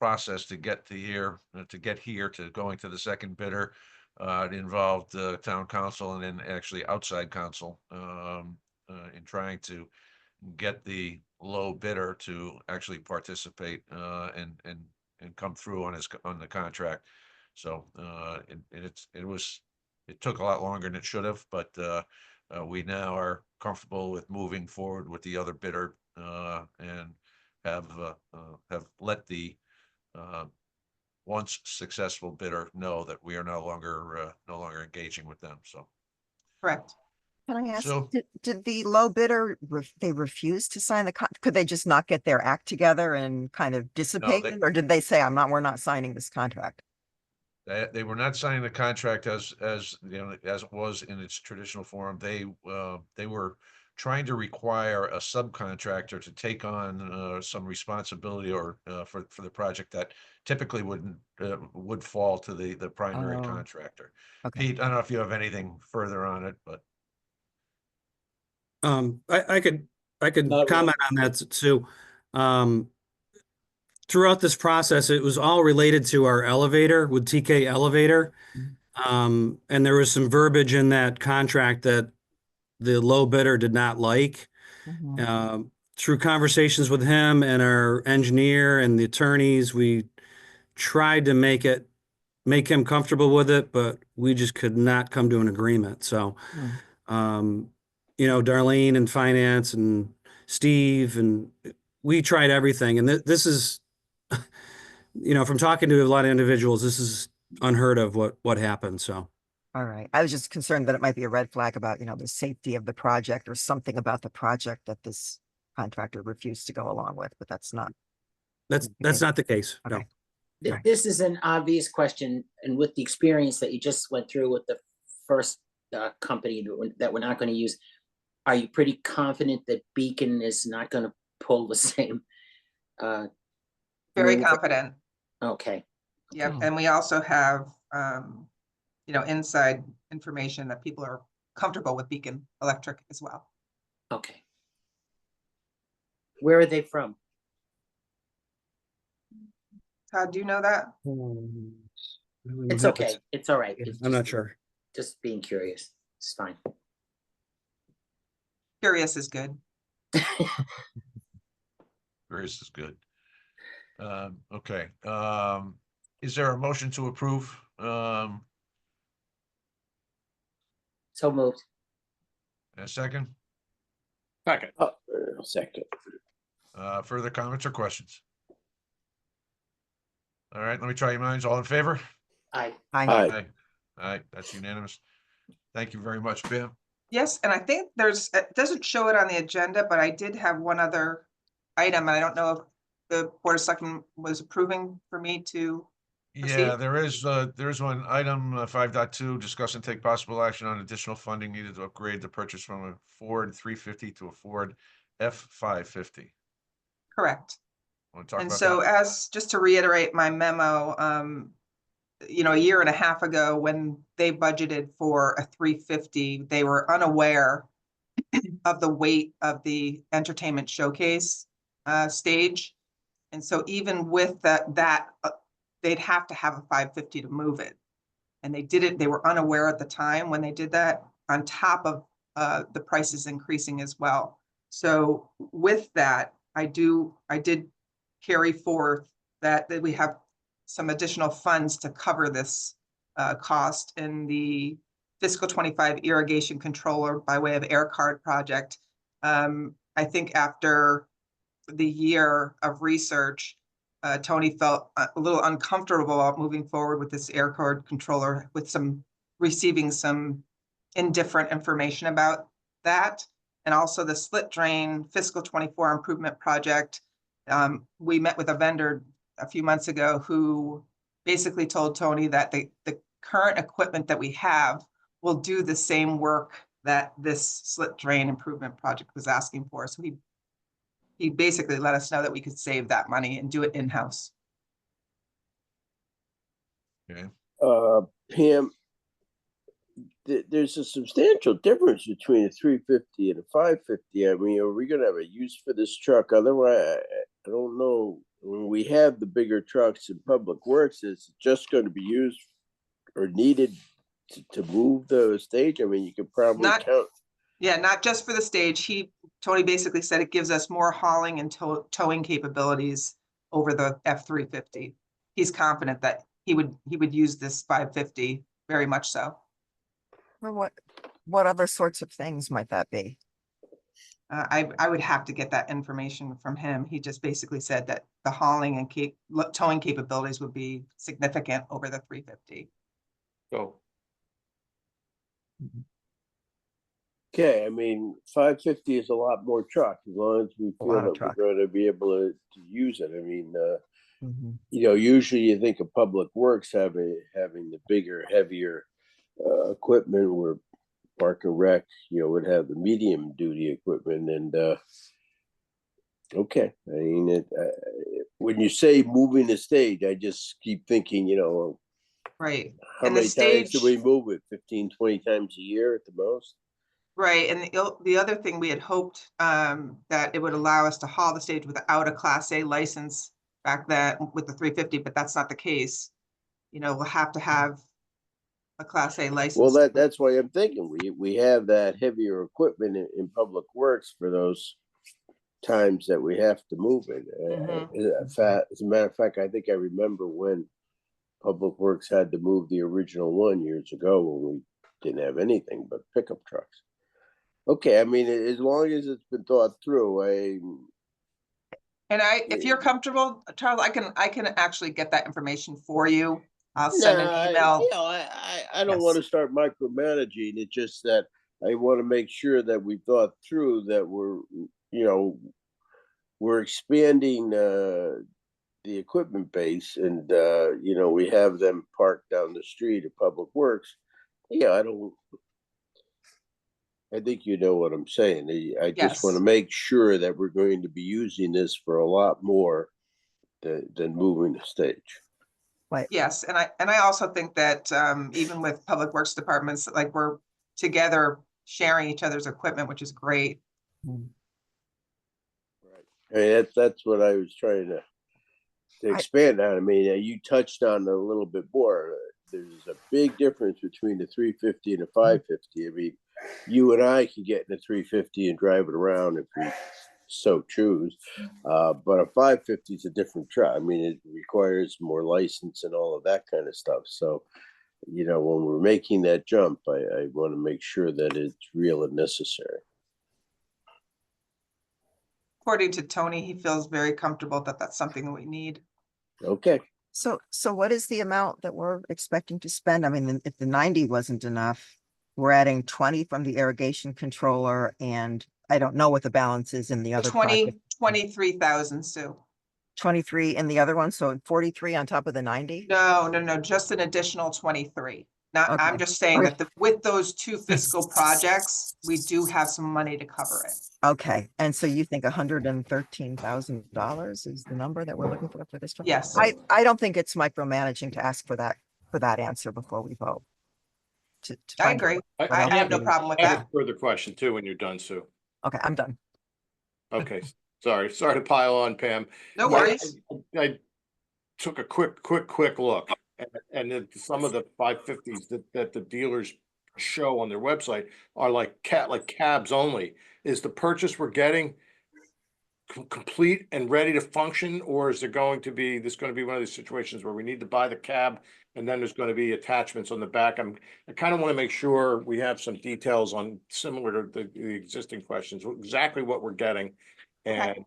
process to get to here, to going to the second bidder. It involved town council and then actually outside council in trying to get the low bidder to actually participate and come through on the contract. So it took a lot longer than it should have, but we now are comfortable with moving forward with the other bidder and have let the once successful bidder know that we are no longer engaging with them. So Correct. Can I ask, So- did the low bidder, they refuse to sign the could they just not get their act together and kind of dissipate it? Or did they say, we're not signing this contract? They were not signing the contract as you know, as it was in its traditional form. They were trying to require a subcontractor to take on some responsibility or for the project that typically would fall to the primary Oh, contractor. okay. Pete, I don't know if you have anything further on it, but I could Not comment on that, Sue. Throughout this process, it was all related to our elevator with TK Elevator. And there was some verbiage in that contract that the low bidder did not like. Mhm. Through conversations with him and our engineer and the attorneys, we tried to make him comfortable with it, but we just could not come to an agreement. So, Darlene and finance and Steve, and we tried everything. And this is, from talking to a lot of individuals, this is unheard of what happened. So. All right. I was just concerned that it might be a red flag about, the safety of the project or something about the project that this contractor refused to go along with, but that's not. That's Okay. not the case. No. Okay. Th- This is an obvious question, and with the experience that you just went through with the first company that we're not going to use, are you pretty confident that Beacon is not going to pull the same? Very move? confident. Okay. Yep, Okay. and we also have, inside information that people are comfortable with Beacon Electric as well. Okay. Where are they from? Todd, do you know that? It's okay. It's all right. It's I'm not just- sure. Just being curious. It's fine. Curious is good. Various is good. Okay, is there a motion to approve? So moved. A second, Second. Second. further comments or questions? All right, let me try your minds. All in favor? Aye. Hi. Aye. Aye, that's unanimous. Thank you very much, Pam. Yes, and I think it doesn't show it on the agenda, but I did have one other item. I don't know if the Board of Selectmen was approving for me to, Yeah, Proceed. there is one item, 5.2, discuss and take possible action on additional funding needed to upgrade the purchase from a Ford 350 to a Ford F550. correct. Want to talk And about so that? just to reiterate my memo, a year and a half ago, when they budgeted for a 350, they were unaware of the weight of the entertainment showcase stage. And so even with that, they'd have to have a 550 to move it. And they were unaware at the time when they did that, on top of the prices increasing as well. So with that, I did carry forth that we have some additional funds to cover this cost in the fiscal 25 irrigation controller by way of air card project. I think after the year of research, Tony felt a little uncomfortable about moving forward with this air card controller with receiving some indifferent information about that. And also the split drain fiscal 24 improvement project. We met with a vendor a few months ago who basically told Tony that the current equipment that we have will do the same work that this split drain improvement project was asking for. So he basically let us know that we could save that money and do it in-house. Okay, Pam, there's a substantial difference between a 350 and a 550. I mean, are we gonna have a use for this truck? Otherwise, I don't know. When we have the bigger trucks in public works, is it just going to be used or needed to move the stage? I mean, you could probably count. Yeah, not just for the stage. Tony basically said it gives us more hauling and towing capabilities over the F-350. He's confident that he would use this 550, very much so. Well, what other sorts of things might that be? I would have to get that information from him. He just basically said that the hauling and towing capabilities would be significant over the 350. So, Okay, I mean, 550 is a lot more truck, as long as we feel lot of that truck. we're going to be able to use it. I mean, Mhm. usually you think of public works having the bigger, heavier equipment, where Park and Rec, would have the medium duty equipment. And okay, I mean, when you say moving the stage, I just keep thinking, Right. how And the many times do we stage- move it? 15, 20 times a year at the most? Right, and the other thing we had hoped that it would allow us to haul the stage without a Class A license back then with the 350, but that's not the case. We'll have to have a Class A license. Well, that's why I'm thinking we have that heavier equipment in public works for those times that we have to move it. As a matter of fact, I think I remember when Public Works had to move the original one years ago when we didn't have anything but pickup trucks. Okay, I mean, as long as it's been thought through, And if you're comfortable, Charles, I can actually get that information for you. I'll send an email. I don't want to start micromanaging. It's just that I want to make sure that we thought through that we're, we're expanding the equipment base, and we have them parked down the street at Public Works. Yeah, I think you know what I'm saying. I just want to Yes. make sure that we're going to be using this for a lot more than moving the stage. Right. Yes, and I also think that even with Public Works departments, like we're together sharing each other's equipment, which is great. Mm. I mean, that's what I was trying to expand on. I mean, you touched on a little bit more. There's a big difference between the 350 and the 550. I mean, you and I can get in a 350 and drive it around if we so choose. But a 550 is a different truck. I mean, it requires more license and all of that kind of stuff. So, when we're making that jump, I want to make sure that it's real and necessary. According to Tony, he feels very comfortable that that's something that we need. Okay. So what is the amount that we're expecting to spend? I mean, if the 90 wasn't enough, we're adding 20 from the irrigation controller, and I don't know what the balance is in the other project. 23,000, Sue. 23 in the other one, so 43 on top of the 90? No, just an additional 23. Not, I'm Okay. just saying Okay. that with those two fiscal projects, we do have some money to cover it. Okay, and so you think $113,000 is the number that we're looking for this one? Yes. I don't think it's micromanaging to ask for that answer before we vote. To I find out agree. what I else have we no need. problem with I have that. a further question too, when you're done, Sue. Okay, I'm done. Okay, sorry to pile on, Pam. No Yeah, worries. I took a quick look, and then some of the 550s that the dealers show on their website are like cabs only. Is the purchase we're getting complete and ready to function, or is there going to be one of these situations where we need to buy the cab and then there's going to be attachments on the back? I kind of want to make sure we have some details on, similar to the existing questions, exactly what we're getting. And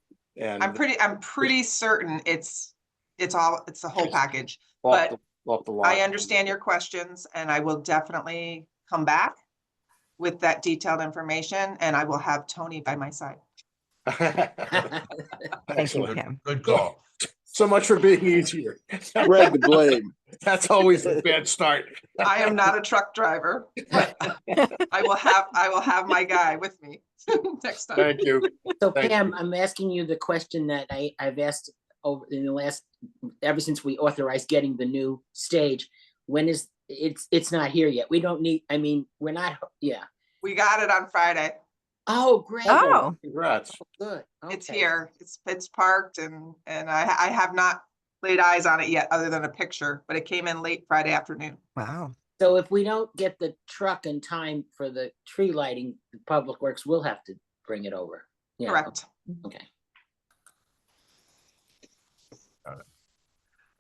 I'm pretty certain it's the whole package, off but the lot. I understand your questions, and I will definitely come back with that detailed information, and I will have Tony by my side. Thank you, Excellent. Pam. Good call. So much for being easier. Spread the blame. That's always a bad start. I am not a truck driver, but I will have my guy with me next time. Thank you. So Thank Pam, you. I'm asking you the question that I've asked over in the last, ever since we authorized getting the new stage. When is it's not here yet? We don't need, I mean, we're not, yeah. We got it on Friday. Oh, great. Oh, Congrats. Good. It's Okay. here. It's parked, and I have not laid eyes on it yet, other than a picture, but it came in late Friday afternoon. wow. So if we don't get the truck in time for the tree lighting, Public Works will have to bring it over. Yeah. Correct. Okay.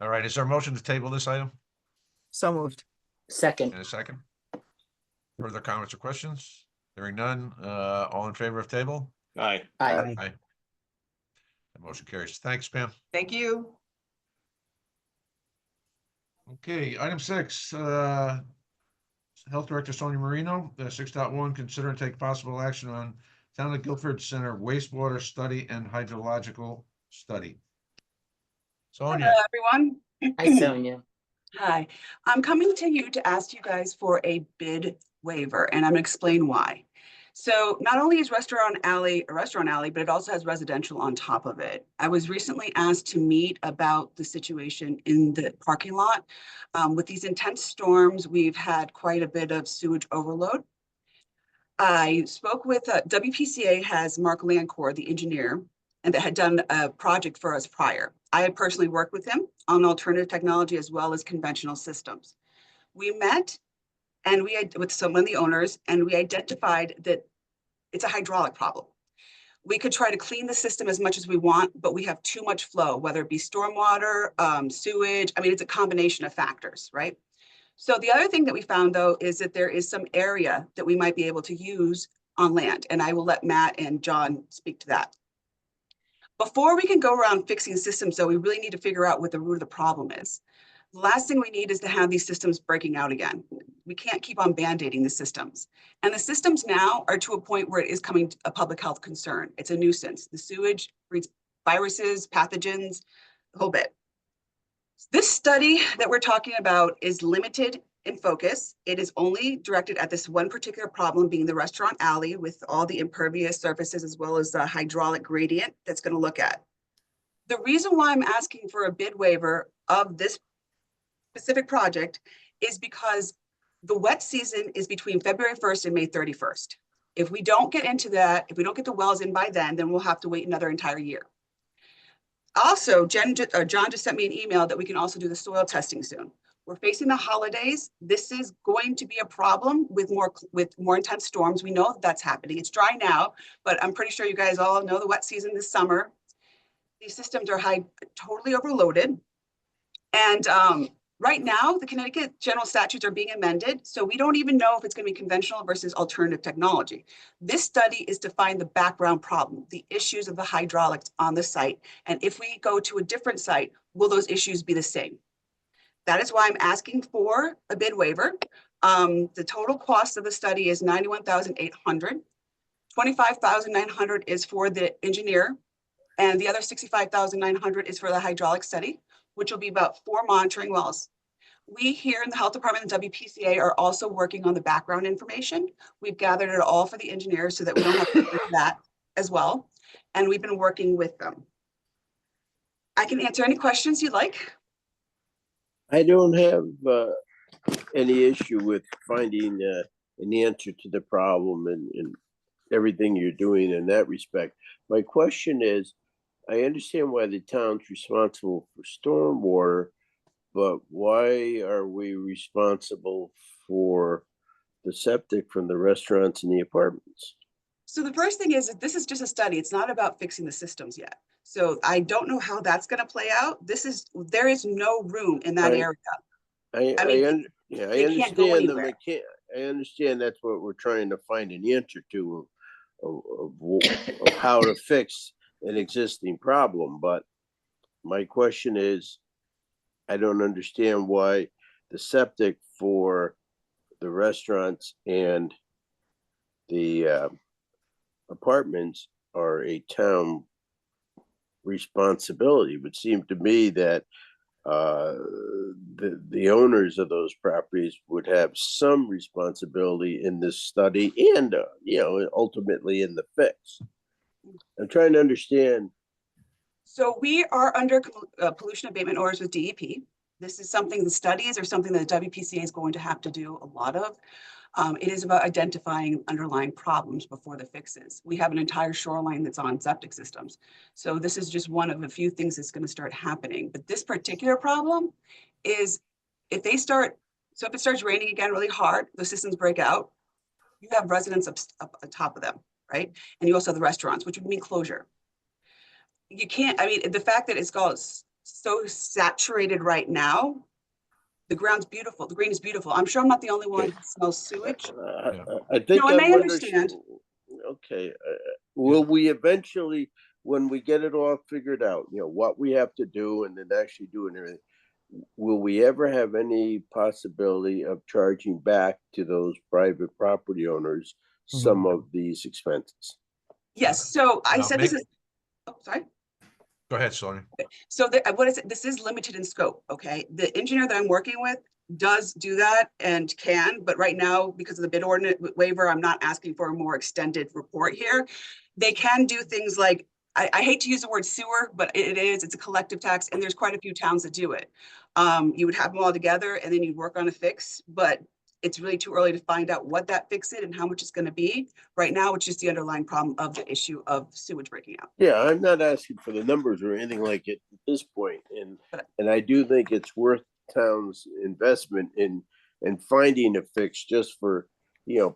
All right, is there a motion to table this item So moved. Second. in a second? Further comments or questions? Hearing none, all in favor of table? Aye. Aye. Aye. The motion carries. Thanks, Pam. Thank you. Okay, item 6, Health Director Sonia Marino, 6.1, consider and take possible action on Town of Guilford Center wastewater study and hydrological study. Sonia. Hello, everyone. Hi, Sonia. Hi, I'm coming to you to ask you guys for a bid waiver, and I'm gonna explain why. So not only is Restaurant Alley a restaurant alley, but it also has residential on top of it. I was recently asked to meet about the situation in the parking lot. With these intense storms, we've had quite a bit of sewage overload. I spoke with WPCA has Mark Lancourt, the engineer, and that had done a project for us prior. I had personally worked with him on alternative technology as well as conventional systems. We met and with some of the owners, and we identified that it's a hydraulic problem. We could try to clean the system as much as we want, but we have too much flow, whether it be stormwater, sewage. I mean, it's a combination of factors, right? So the other thing that we found, though, is that there is some area that we might be able to use on land, and I will let Matt and John speak to that. Before we can go around fixing systems, though, we really need to figure out what the root of the problem is. The last thing we need is to have these systems breaking out again. We can't keep on band-aiding the systems. And the systems now are to a point where it is coming to a public health concern. It's a nuisance. The sewage breeds viruses, pathogens, the whole bit. This study that we're talking about is limited in focus. It is only directed at this one particular problem, being the restaurant alley with all the impervious surfaces as well as the hydraulic gradient that's going to look at. The reason why I'm asking for a bid waiver of this specific project is because the wet season is between February 1st and May 31st. If we don't get into that, if we don't get the wells in by then we'll have to wait another entire year. Also, John just sent me an email that we can also do the soil testing soon. We're facing the holidays. This is going to be a problem with more intense storms. We know that's happening. It's dry now, but I'm pretty sure you guys all know the wet season this summer. These systems are totally overloaded. And right now, the Connecticut general statutes are being amended, so we don't even know if it's going to be conventional versus alternative technology. This study is to find the background problem, the issues of the hydraulics on the site. And if we go to a different site, will those issues be the same? That is why I'm asking for a bid waiver. The total cost of the study is $91,800. $25,900 is for the engineer, and the other $65,900 is for the hydraulic study, which will be about 4 monitoring wells. We here in the health department and WPCA are also working on the background information. We've gathered it all for the engineers so that we don't have to do that as well. And we've been working with them. I can answer any questions you'd like. I don't have any issue with finding an answer to the problem and everything you're doing in that respect. My question is, I understand why the town's responsible for stormwater, but why are we responsible for the septic from the restaurants and the apartments? So the first thing is that this is just a study. It's not about fixing the systems yet. So I don't know how that's going to play out. There is no room in that area. I can't go understand anywhere. I understand that's what we're trying to find an answer to of how to fix an existing problem. But my question is, I don't understand why the septic for the restaurants and the apartments are a town responsibility. It would seem to me that the owners of those properties would have some responsibility in this study and ultimately in the fix. I'm trying to understand. So we are under pollution abatement orders with DEP. This is something, the studies are something that the WPCA is going to have to do a lot of. It is about identifying underlying problems before the fixes. We have an entire shoreline that's on septic systems. So this is just one of a few things that's going to start happening. But this particular problem is if it starts raining again really hard, the systems break out, you have residents up on top of them, right? And you also have the restaurants, which would mean closure. You can't, the fact that it's got so saturated right now, the ground's beautiful. The green is beautiful. I'm sure I'm not the only one who smells sewage. I think I may understand. Okay. Will we eventually, when we get it all figured out, what we have to do and then actually doing everything, will we ever have any possibility of charging back to those private property owners some of these expenses? Yes. So I said this is, sorry. Go ahead, Sonia. So what is it? This is limited in scope, okay? The engineer that I'm working with does do that and can, but right now, because of the bid ordinance waiver, I'm not asking for a more extended report here. They can do things like, I hate to use the word sewer, but it's a collective tax, and there's quite a few towns that do it. You would have them all together and then you'd work on a fix, but it's really too early to find out what that fix is and how much it's going to be. Right now, it's just the underlying problem of the issue of sewage breaking out. Yeah, I'm not asking for the numbers or anything like it at this point. And I do think it's worth town's investment in finding a fix just for,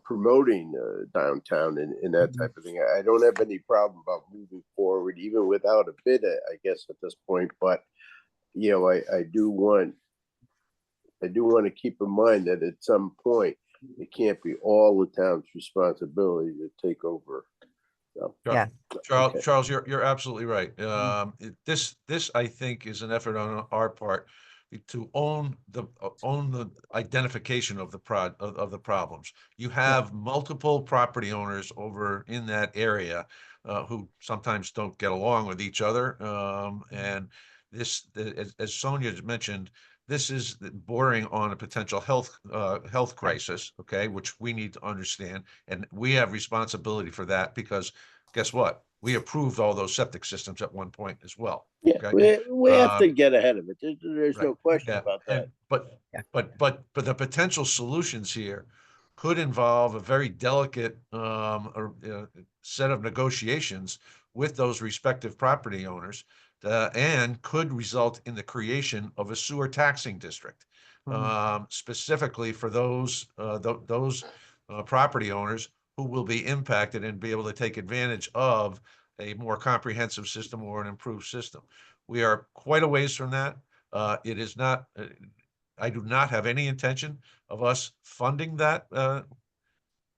promoting downtown and that type of thing. I don't have any problem about moving forward, even without a bid, I guess, at this point. But, I do want to keep in mind that at some point, it can't be all the town's responsibility to take over. So, Yeah. Charles, you're absolutely right. This I think is an effort on our part to own the identification of the problems. You have multiple property owners over in that area who sometimes don't get along with each other. And this, as Sonia mentioned, this is bordering on a potential health crisis, okay, which we need to understand. And we have responsibility for that because guess what? We approved all those septic systems at one point as well. Yeah, Okay. we have to get ahead of it. There's Right. no question Yeah, about that. but the potential solutions here could involve a very delicate set of negotiations with those respective property owners, and could result in the creation of a sewer taxing district, specifically for those property owners who will be impacted and be able to take advantage of a more comprehensive system or an improved system. We are quite a ways from that. It is not, I do not have any intention of us funding that.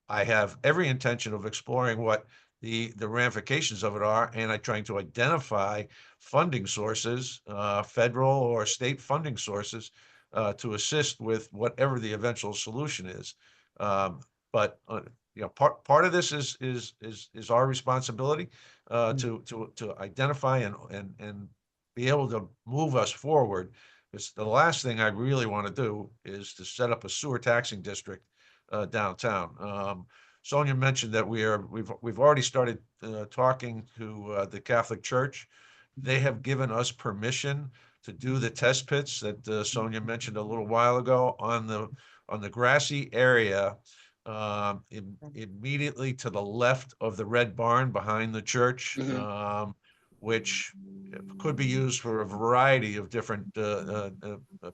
I have every intention of exploring what the ramifications of it are, and I'm trying to identify funding sources, federal or state funding sources, to assist with whatever the eventual solution is. But part of this is our responsibility to identify and be able to move us forward. Because the last thing I really want to do is to set up a sewer taxing district downtown. Sonia mentioned that we've already started talking to the Catholic Church. They have given us permission to do the test pits that Sonia mentioned a little while ago on the grassy area immediately to the left of the red barn behind the church, which could be used for a variety of different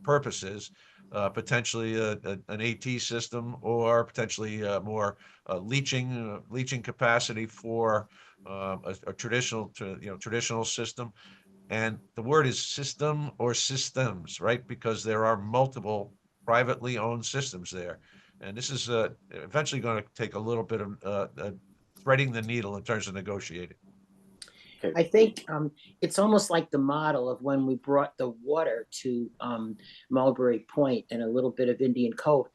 purposes, potentially an AT system, or potentially more leaching capacity for a traditional system. And the word is system or systems, right? Because there are multiple privately owned systems there. And this is eventually going to take a little bit of threading the needle in terms of negotiating. I think it's almost like the model of when we brought the water to Mulberry Point and a little bit of Indian Cove.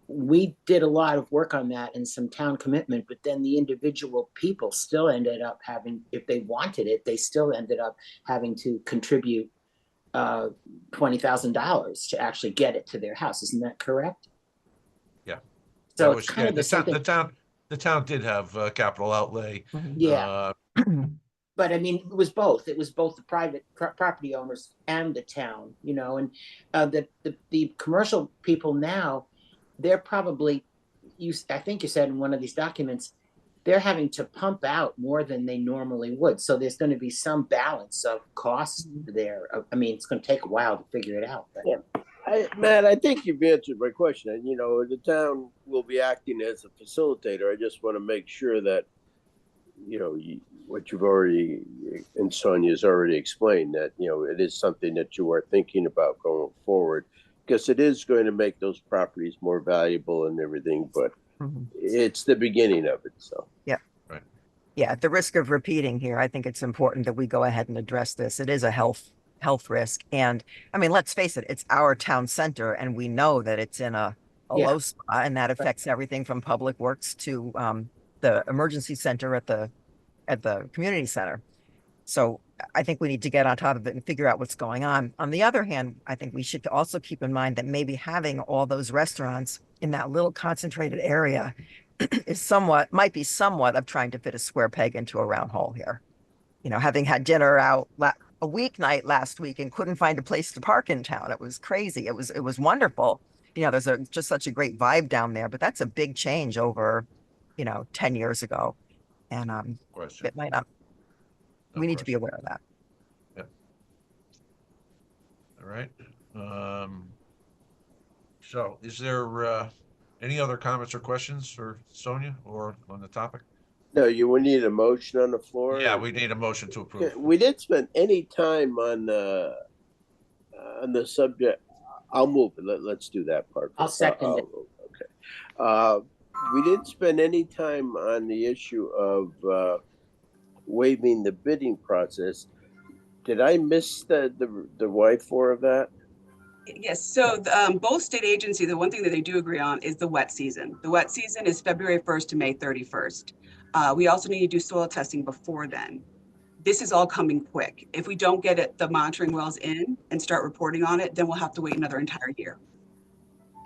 We did a lot of work on that and some town commitment, but then the individual people still ended up having, if they wanted it, they still ended up having to contribute $20,000 to actually get it to their house. Isn't that correct? Yeah. So it's kind of the same thing. The town did have capital outlay. Yeah. But I mean, it was both. It was both the private property owners and the town, and the commercial people now, they're probably, I think you said in one of these documents, they're having to pump out more than they normally would. So there's going to be some balance of costs there. I mean, it's going to take a while to figure it out. But. Yeah. Matt, I think you've answered my question. And, the town will be acting as a facilitator. I just want to make sure that, what you've already, and Sonia's already explained, that, it is something that you are thinking about going forward, because it is going to make those properties more valuable and everything, but it's the beginning of it. So, yeah. Right. Yeah. At the risk of repeating here, I think it's important that we go ahead and address this. It is a health risk. And I mean, let's face it, it's our town center, and we know that it's in a low spot, and that affects everything from public works to the emergency center at the community center. So I think we need to get on top of it and figure out what's going on. On the other hand, I think we should also keep in mind that maybe having all those restaurants in that little concentrated area might be somewhat of trying to fit a square peg into a round hole here. Having had dinner out a weeknight last week and couldn't find a place to park in town. It was crazy. It was wonderful. There's just such a great vibe down there, but that's a big change over, 10 years ago. And it might not. We need to be aware of that. Yeah. All right. So is there any other comments or questions for Sonia or on the topic? No, you would need a motion on the floor. Yeah, we need a motion to approve. We didn't spend any time on the subject. I'll move it. Let's do that part. I'll second it. Okay. We didn't spend any time on the issue of waiving the bidding process. Did I miss the Y4 of that? Yes, so both state agencies, the one thing that they do agree on is the wet season. The wet season is February 1st to May 31st. We also need to do soil testing before then. This is all coming quick. If we don't get it, the monitoring wells in and start reporting on it, then we'll have to wait another entire year.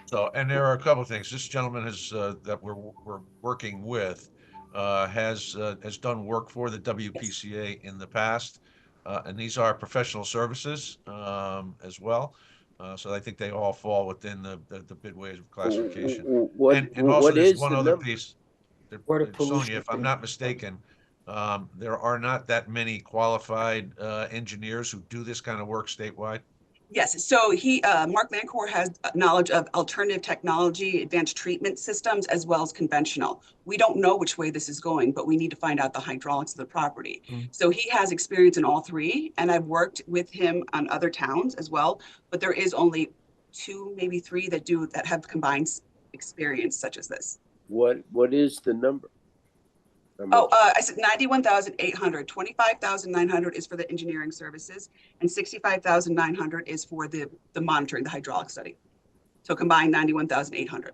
So, and there are a couple of things. This gentleman has, that we're working with, has done work for the WPCA in the past. And these are professional services, as well. So I think they all fall within the bid waiver classification. And also What there's is one the other number? piece. Water Sonia, pollution. if I'm not mistaken, there are not that many qualified, engineers who do this kind of work statewide. Yes, so Mark Lancourt has knowledge of alternative technology, advanced treatment systems, as well as conventional. We don't know which way this is going, but we need to find out the hydraulics of the property. So he has experience in all three, and I've worked with him on other towns as well, but there is only 2, maybe 3 that have combined experience such as this. What is the number? Oh, I said 91,800, 25,900 is for the engineering services, and 65,900 is for the monitoring, the hydraulic study. So combined 91,800.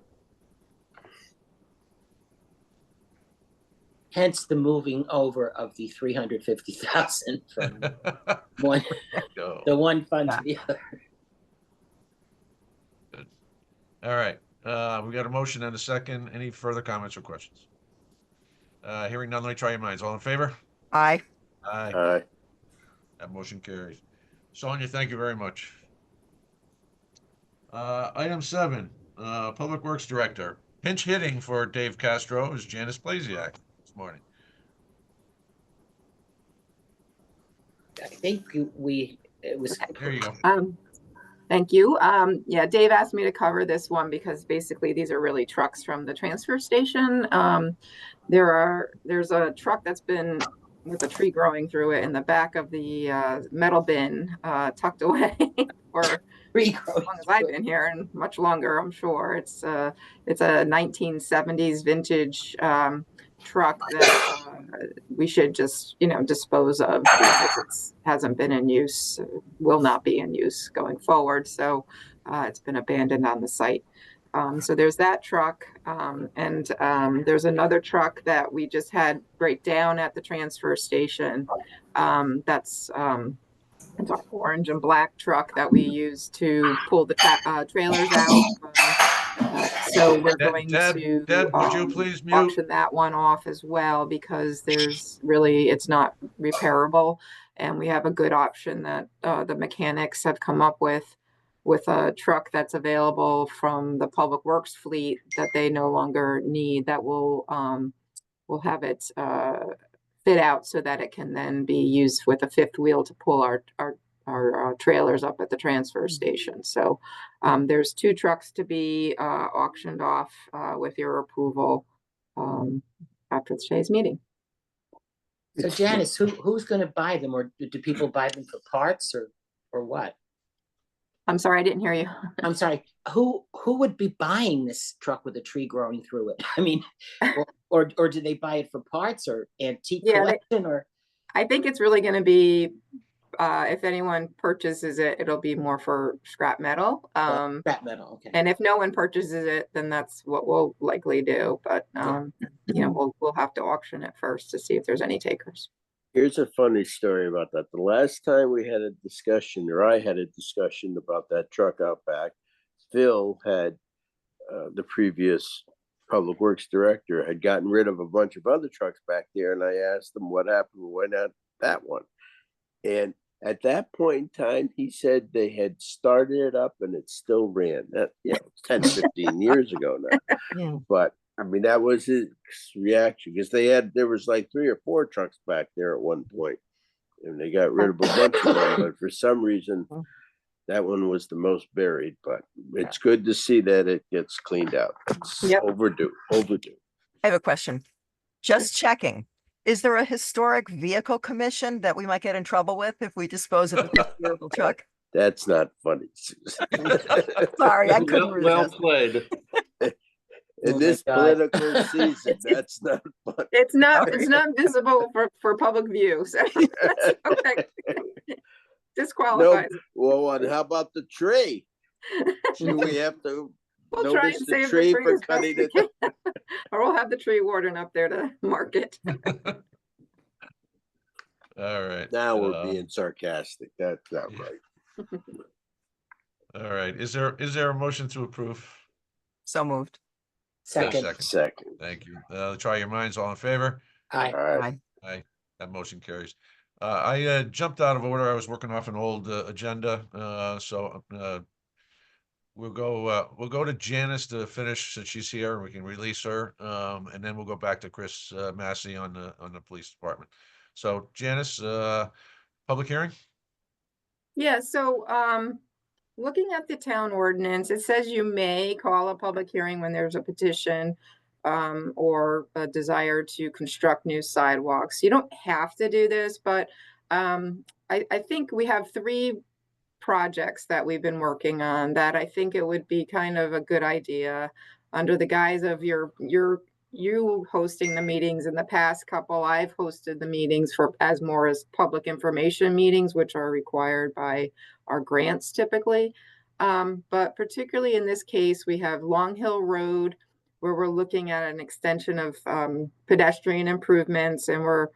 Hence the moving over of the 350,000 from one, the one fund to the other. Good. All right, we got a motion and a second. Any further comments or questions? Hearing none, let me try your minds. All in favor? Aye. Aye. That motion carries. Sonia, thank you very much. Item 7, Public Works Director. Pinch hitting for Dave Castro is Janice Blasiak this morning. I think it was. There you go. Thank you. Yeah, Dave asked me to cover this one because basically these are really trucks from the transfer station. There's a truck that's been with a tree growing through it in the back of the metal bin tucked away for as long as I've been here, and much longer, I'm sure. It's a 1970s vintage truck that we should just dispose of because it hasn't been in use, will not be in use going forward. So it's been abandoned on the site. So there's that truck, and there's another truck that we just had break down at the transfer station. That's it's our orange and black truck that we use to pull the trailers out. So we're going to Deb, would you please mute? auction that one off as well, because it's not repairable, and we have a good option that the mechanics have come up with a truck that's available from the Public Works fleet that they no longer need, that will have it fit out so that it can then be used with a fifth wheel to pull our trailers up at the transfer station. So there's 2 trucks to be auctioned off with your approval after today's meeting. So Janice, who's going to buy them, or do people buy them for parts or what? I'm sorry, I didn't hear you. I'm sorry. Who would be buying this truck with a tree growing through it? I mean, or do they buy it for parts or antique collection? Or I think it's really going to be, if anyone purchases it, it'll be more for scrap metal. Scrap metal, okay. And if no one purchases it, then that's what we'll likely do. But we'll have to auction it first to see if there's any takers. Here's a funny story about that. The last time we had a discussion, or I had a discussion about that truck out back, Phil had, the previous Public Works Director, had gotten rid of a bunch of other trucks back there, and I asked him what happened, why not that one? And at that point in time, he said they had started it up and it still ran. That, 10, 15 years ago now. Yeah. But I mean, that was his reaction, because there was like 3 or 4 trucks back there at one point, and they got rid of a bunch of them. But for some reason, that one was the most buried. But it's good to see that it gets cleaned out. It's overdue. I have a question. Just checking. Is there a historic vehicle commission that we might get in trouble with if we dispose of a vehicle truck? That's not funny, Susan. Sorry, I couldn't resist. Well played. In this political season, that's not funny. It's not visible for public view. So okay. Disqualifies. No, well, and how about the tree? Do we have to We'll try Notice and the save the tree tree for as best cutting we it can. Or we'll have the tree warden up there to mark it. All right. Now we're being sarcastic. That's not yeah. right. All right. Is there a motion to approve? So moved. Second. Second. Thank you. Try your minds. All in favor? Aye. All right. Aye. That motion carries. I jumped out of order. I was working off an old agenda, so we'll go to Janice to finish since she's here, and we can release her, and then we'll go back to Chris Massey on the police department. So Janice, public hearing. Yeah, so looking at the town ordinance, it says you may call a public hearing when there's a petition or a desire to construct new sidewalks. You don't have to do this, but I think we have 3 projects that we've been working on that I think it would be kind of a good idea under the guise of you hosting the meetings. In the past couple, I've hosted the meetings as public information meetings, which are required by our grants typically. But particularly in this case, we have Long Hill Road, where we're looking at an extension of pedestrian improvements, and we're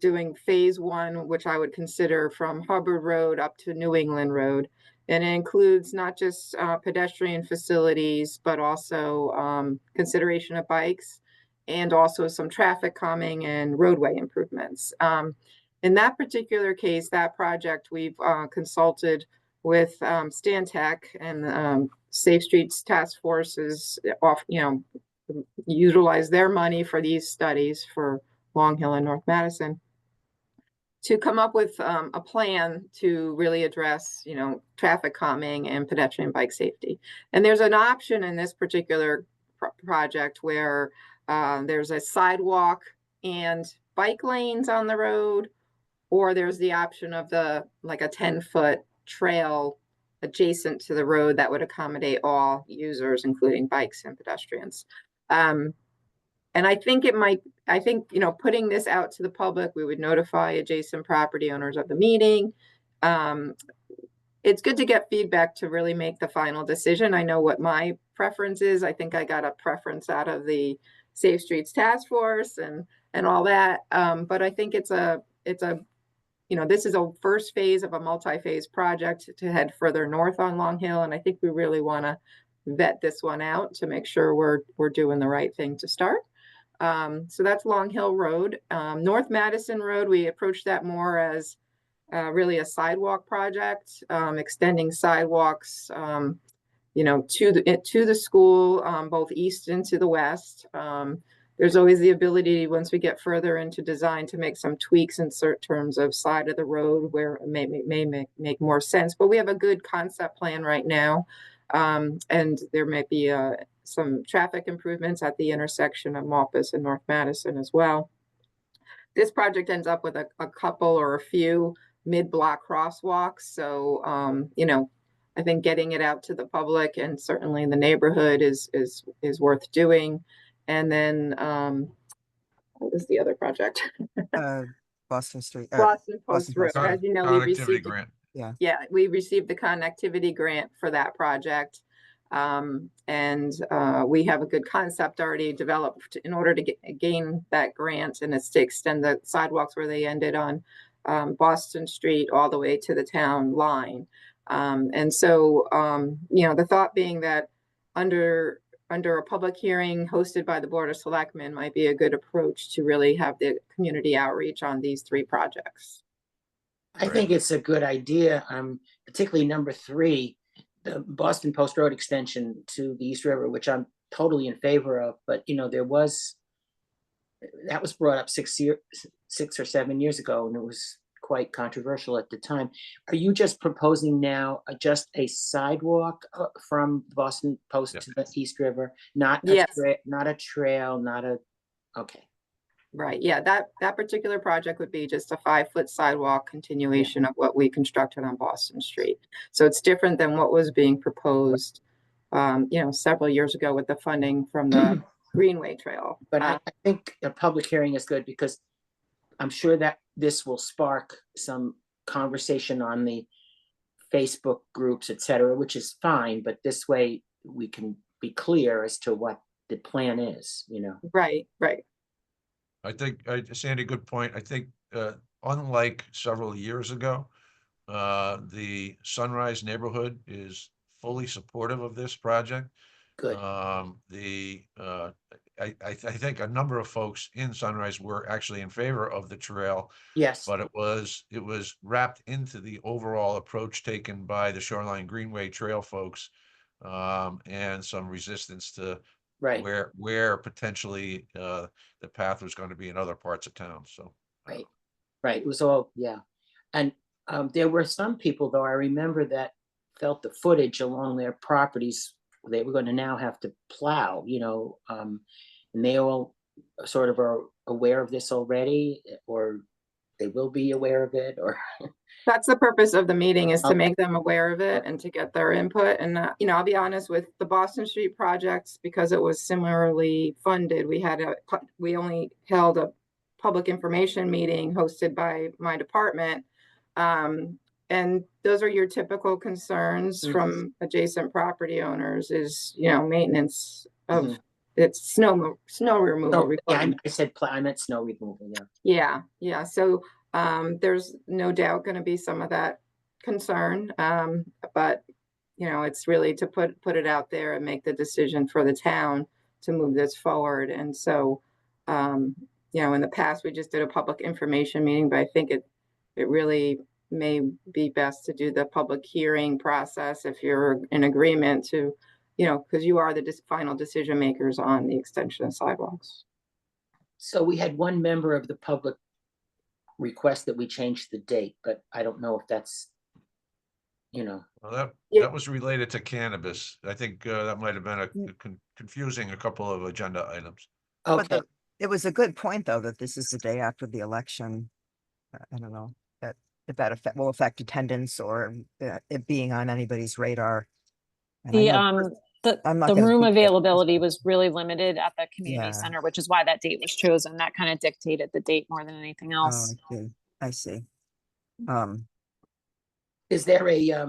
doing phase 1, which I would consider from Hubbard Road up to New England Road. And it includes not just pedestrian facilities, but also consideration of bikes and also some traffic calming and roadway improvements. In that particular case, that project, we've consulted with Stantec and Safe Streets Task Forces utilize their money for these studies for Long Hill and North Madison to come up with a plan to really address, traffic calming and pedestrian bike safety. And there's an option in this particular project where there's a sidewalk and bike lanes on the road, or there's the option of a 10-foot trail adjacent to the road that would accommodate all users, including bikes and pedestrians. And I think putting this out to the public, we would notify adjacent property owners of the meeting. It's good to get feedback to really make the final decision. I know what my preference is. I think I got a preference out of the Safe Streets Task Force and all that. But I think this is a first phase of a multi-phase project to head further north on Long Hill. And I think we really want to vet this one out to make sure we're doing the right thing to start. So that's Long Hill Road. North Madison Road, we approached that more as really a sidewalk project, extending sidewalks, to the school, both east and to the west. There's always the ability, once we get further into design, to make some tweaks in certain terms of side of the road where it may make more sense. But we have a good concept plan right now. And there may be some traffic improvements at the intersection of Malpas and North Madison as well. This project ends up with a couple or a few mid-block crosswalks. So, I think getting it out to the public and certainly in the neighborhood is worth doing. And then, what was the other project? Boston Street. Boston Post Road. As you know, we Connectivity received grant. Yeah, we received the connectivity grant for that project. And we have a good concept already developed in order to gain that grant, and it's to extend the sidewalks where they ended on Boston Street all the way to the town line. And so, the thought being that under a public hearing hosted by the Board of Selectmen might be a good approach to really have the community outreach on these 3 projects. I think it's a good idea, particularly number 3, the Boston Post Road extension to the East River, which I'm totally in favor of. But, that was brought up 6 or 7 years ago, and it was quite controversial at the time. Are you just proposing now just a sidewalk from Boston Post to the East River? Not a trail, okay. Right, yeah, that particular project would be just a 5-foot sidewalk continuation of what we constructed on Boston Street. So it's different than what was being proposed, several years ago with the funding from the Greenway Trail. But I think a public hearing is good because I'm sure that this will spark some conversation on the Facebook groups, et cetera, which is fine, but this way we can be clear as to what the plan is, you know? Right, right. I think, Sandy, good point. I think, unlike several years ago, the Sunrise neighborhood is fully supportive of this project. Good. I think a number of folks in Sunrise were actually in favor of the trail, Yes, but it was wrapped into the overall approach taken by the Shoreline Greenway Trail folks, and some resistance to right, where potentially the path was going to be in other parts of town. So right, right. It was all, yeah. And there were some people, though, I remember, that felt the footage along their properties, they were going to now have to plow, you know, and they all sort of are aware of this already, or they will be aware of it, or That's the purpose of the meeting, is to Okay. make them aware of it and to get their input. And, you know, I'll be honest, with the Boston Street projects, because it was similarly funded, we only held a public information meeting hosted by my department. And those are your typical concerns from adjacent property owners, is, you know, maintenance of Mhm. it's snow removal Oh, yeah, requirements. I said, I meant snow removal, yeah. Yeah. So there's no doubt going to be some of that concern. But, you know, it's really to put it out there and make the decision for the town to move this forward. And so, you know, in the past, we just did a public information meeting, but I think it really may be best to do the public hearing process if you're in agreement to, you know, because you are the final decision makers on the extension of sidewalks. So we had one member of the public request that we change the date, but I don't know if that's, you know. well, Yeah. that was related to cannabis. I think that might have been confusing a couple of agenda items. But Okay, it was a good point, though, that this is the day after the election. I don't know that if that will affect attendance or it being on anybody's radar. And I know I'm not The gonna room be there. availability was really limited at the community Yeah. center, which is why that date was chosen. That kind of dictated the date more than anything Oh, else. I see. is there a,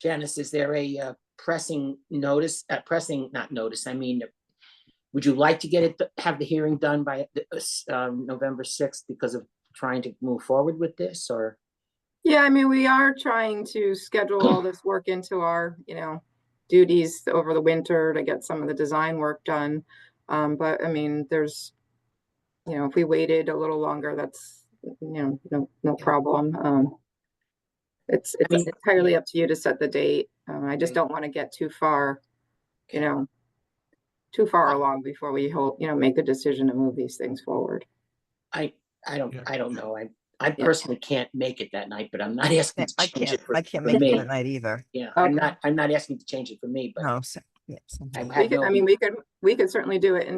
Janice, is there a pressing notice, not notice, I mean, would you like to get it, have the hearing done by November 6th because of trying to move forward with this, or? Yeah, I mean, we are trying to schedule all this work into our, you know, duties over the winter to get some of the design work done. But I mean, there's, you know, if we waited a little longer, that's, you know, no problem. It's I mean, entirely up to you to set the date. I just Okay. don't want to get too far, you know, too far along before we make the decision to move these things forward. I Yeah. don't know, I personally can't make it that night, but I'm not asking to I change it for can't for make it me. that night either. Yeah, Okay. I'm not asking to change it for me, but No, yeah, I somehow. have no. We could certainly do it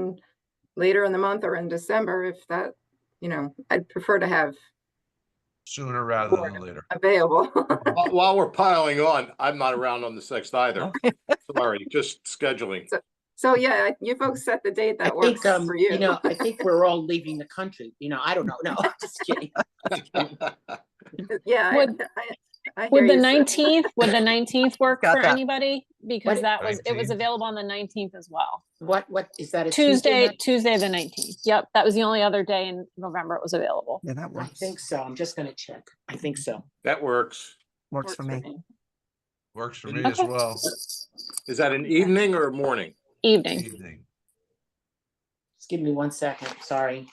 later in the month or in December if that, you know, I'd prefer to have Sooner rather than later. available. While we're piling on, I'm not around on the 6th either. Sorry, just scheduling. So yeah, you folks set the date I that works think, for you. you know, I think we're all leaving the country, you know, I don't know, no, just kidding. Yeah, Would- I hear Would the you, Sue. 19th, would the 19th work Got for that. anybody? Because What? it was 19th? available on the 19th as well. What is that, a Tuesday night? Tuesday the 19th. Yep, that was the only other day in November it was available. Yeah, that I works. think so, I'm just gonna check, I think so. That works. Works for me. Works for me as well. Is that an evening or a morning? Evening. Evening. Just give me 1 second, sorry.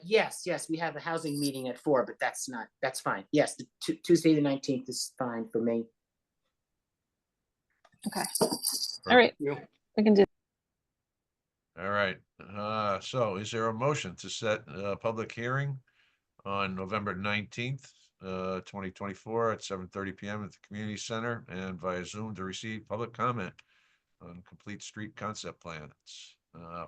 Yes, we have a housing meeting at 4, but that's fine. Yes, Tuesday the 19th is fine for me. Okay. All right. Yeah. We can do. All right. So is there a motion to set a public hearing on November 19th, 2024 at 7:30 PM at the community center and via Zoom to receive public comment on complete street concept plans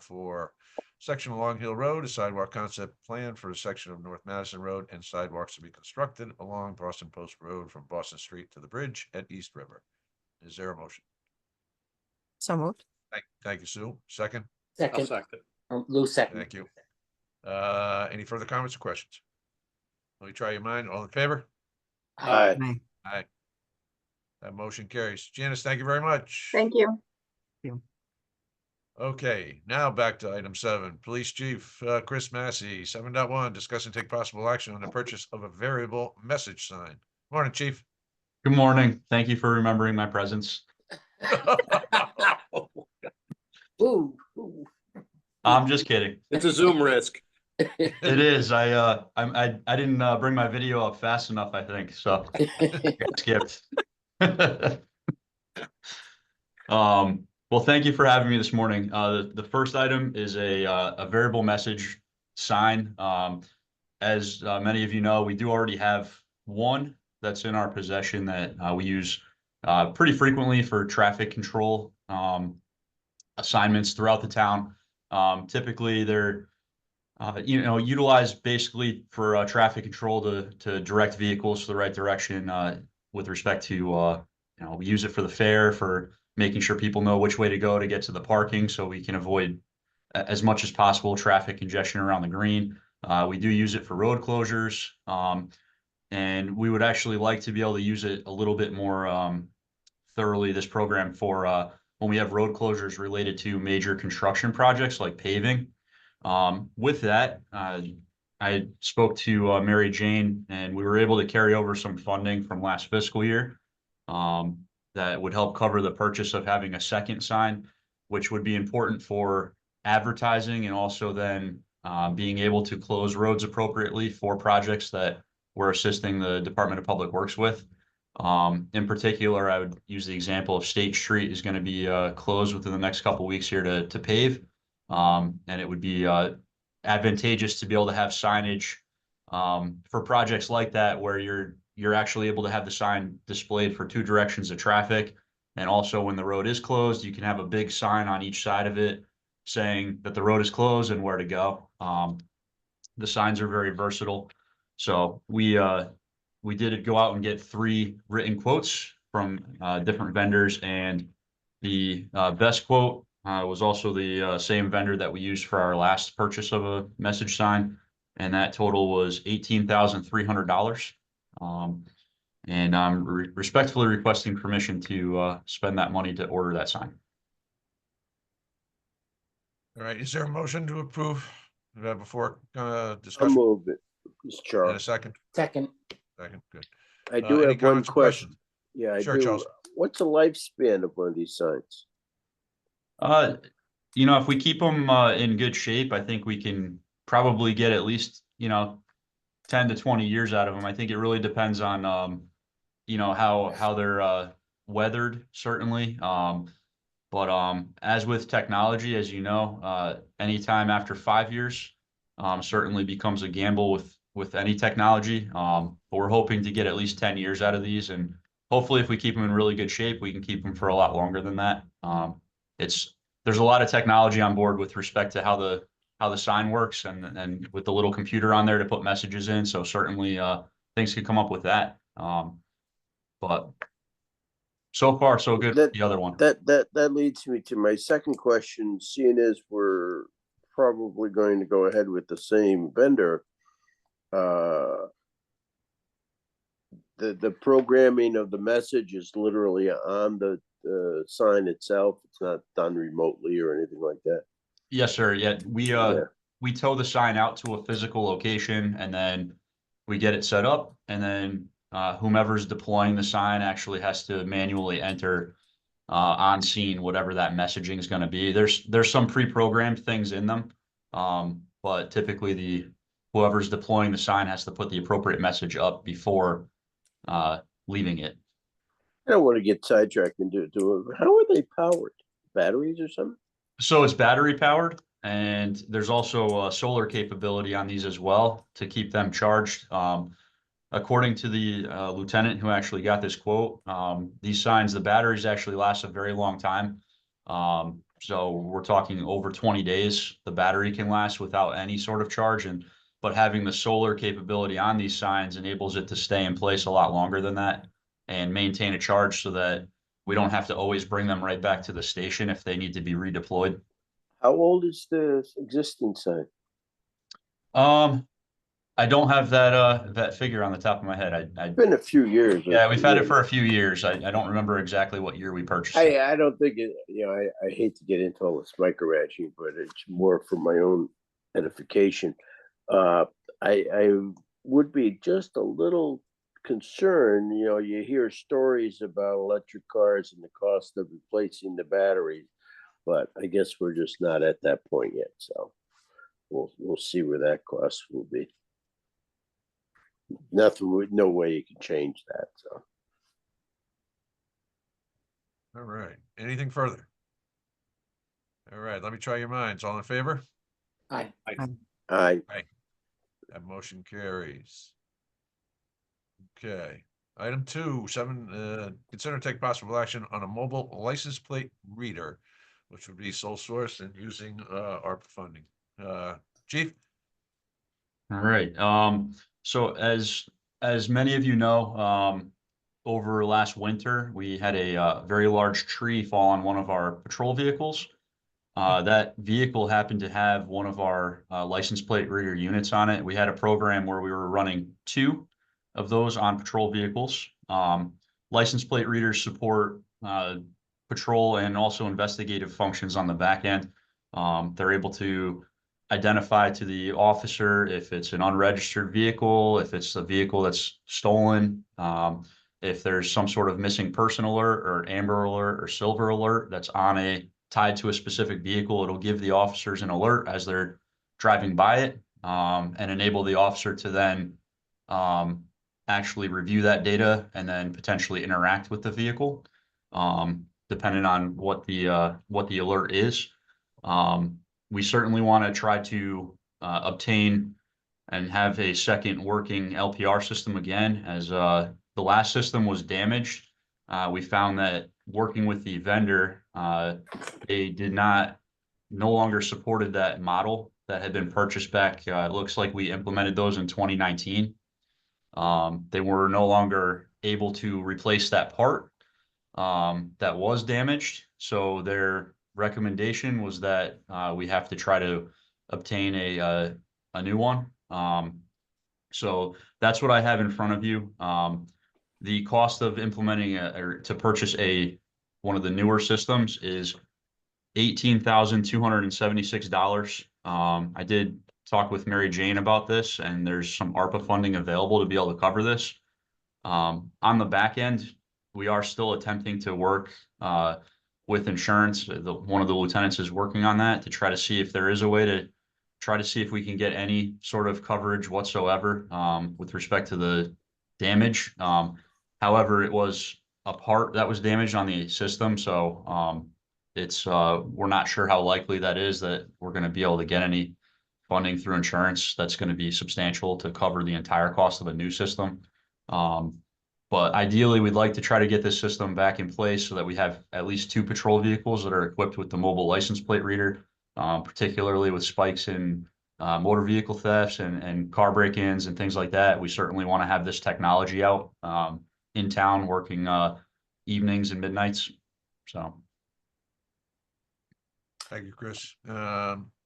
for section of Long Hill Road, a sidewalk concept plan for a section of North Madison Road, and sidewalks to be constructed along Boston Post Road from Boston Street to the bridge at East River. Is there a motion? So moved. Thank you, Sue. Second? I'll Second, second. Lou second. Thank you. Any further comments or questions? Let me try your mind. All in favor? Aye. Aye. Aye. That motion carries. Janice, thank you very much. Thank you. Okay, now back to item 7. Police Chief Chris Massey, 7.1, discuss and take possible action on the purchase of a variable message sign. Morning, Chief. Good morning. Thank you for remembering my presence. Ooh, ooh. I'm just kidding. It's a Zoom risk. It is. I didn't bring my video up fast enough, I think, so I got skipped. Well, thank you for having me this morning. The first item is a variable message sign. As many of you know, we do already have one that's in our possession that we use pretty frequently for traffic control assignments throughout the town. Typically, they're utilized basically for traffic control to direct vehicles to the right direction with respect to we use it for the fare, for making sure people know which way to go to get to the parking, so we can avoid as much as possible traffic congestion around the green. We do use it for road closures, and we would actually like to be able to use it a little bit more thoroughly, this program, for when we have road closures related to major construction projects like paving. With that, I spoke to Mary Jane, and we were able to carry over some funding from last fiscal year that would help cover the purchase of having a second sign, which would be important for advertising and also then being able to close roads appropriately for projects that we're assisting the Department of Public Works with. In particular, I would use the example of State Street is going to be closed within the next couple of weeks here to pave. And it would be advantageous to be able to have signage for projects like that, where you're actually able to have the sign displayed for 2 directions of traffic. And also, when the road is closed, you can have a big sign on each side of it saying that the road is closed and where to go. The signs are very versatile. So we did go out and get 3 written quotes from different vendors, and the best quote was also the same vendor that we used for our last purchase of a message sign, and that total was $18,300. And I'm respectfully requesting permission to spend that money to order that sign. All right, is there a motion to approve before I'll discussion? move it, Mr. In Chair. a second? Second, Good. I do Any have one comments or question. questions? Yeah, I Sure, do. Charles. What's the lifespan of one of these signs? If we keep them in good shape, I think we can probably get at least 10 to 20 years out of them. I think it really depends on how they're weathered, certainly. But as with technology, as you know, anytime after 5 years certainly becomes a gamble with any technology. But we're hoping to get at least 10 years out of these, and hopefully, if we keep them in really good shape, we can keep them for a lot longer than that. There's a lot of technology on board with respect to how the sign works, and with the little computer on there to put messages in. So certainly things could come up with that. But so far, so good with the other one. That leads me to my second question. Seeing as we're probably going to go ahead with the same vendor, the programming of the message is literally on the sign itself. It's not done remotely or anything like that. Yes, sir. Yeah, we tow the sign out to a physical location, and then we get it set up, and then whomever's deploying the sign actually has to manually enter on scene whatever that messaging is going to be. There's some pre-programmed things in them, but typically whoever's deploying the sign has to put the appropriate message up before leaving it. I don't want to get sidetracked into it. How are they powered? Batteries or something? So it's battery powered, and there's also solar capability on these as well to keep them charged. According to the lieutenant who actually got this quote, these signs, the batteries actually last a very long time. So we're talking over 20 days the battery can last without any sort of charge. But having the solar capability on these signs enables it to stay in place a lot longer than that and maintain a charge, so that we don't have to always bring them right back to the station if they need to be redeployed. How old is the existing sign? I don't have that figure on the top of my head. Been a few years. Yeah, we've had it for a few years. I don't remember exactly what year we purchased it. I don't think it, I hate to get into all this micromanaging, but it's more for my own edification. I would be just a little concerned, you hear stories about electric cars and the cost of replacing the batteries, but I guess we're just not at that point yet, so we'll see where that cost will be. No way you can change that, so. All right. Anything further? All right, let me try your minds. All in favor? Aye. I That motion carries. Okay. Item 2, consider take possible action on a mobile license plate reader, which would be sole source and using ARPA funding. Chief? All right. So as many of you know, over last winter, we had a very large tree fall on one of our patrol vehicles. That vehicle happened to have one of our license plate reader units on it. We had a program where we were running 2 of those on patrol vehicles. License plate readers support patrol and also investigative functions on the back end. They're able to identify to the officer if it's an unregistered vehicle, if it's a vehicle that's stolen, if there's some sort of missing person alert or amber alert or silver alert that's tied to a specific vehicle. It'll give the officers an alert as they're driving by it, and enable the officer to then actually review that data and then potentially interact with the vehicle, depending on what the alert is. We certainly want to try to obtain and have a second working LPR system again, as the last system was damaged. We found that working with the vendor, they no longer supported that model that had been purchased back. It looks like we implemented those in 2019. They were no longer able to replace that part that was damaged. So their recommendation was that we have to try to obtain a new one. So that's what I have in front of you. The cost of implementing or to purchase one of the newer systems is $18,276. I did talk with Mary Jane about this, and there's some ARPA funding available to be able to cover this. On the back end, we are still attempting to work with insurance. One of the lieutenants is working on that to try to see if there is a way to try to see if we can get any sort of coverage whatsoever with respect to the damage. However, it was a part that was damaged on the system, so we're not sure how likely that is that we're going to be able to get any funding through insurance that's going to be substantial to cover the entire cost of a new system. But ideally, we'd like to try to get this system back in place so that we have at least 2 patrol vehicles that are equipped with the mobile license plate reader, particularly with spikes in motor vehicle thefts and car break-ins and things like that. We certainly want to have this technology out in town working evenings and midnights. So. Thank you, Chris.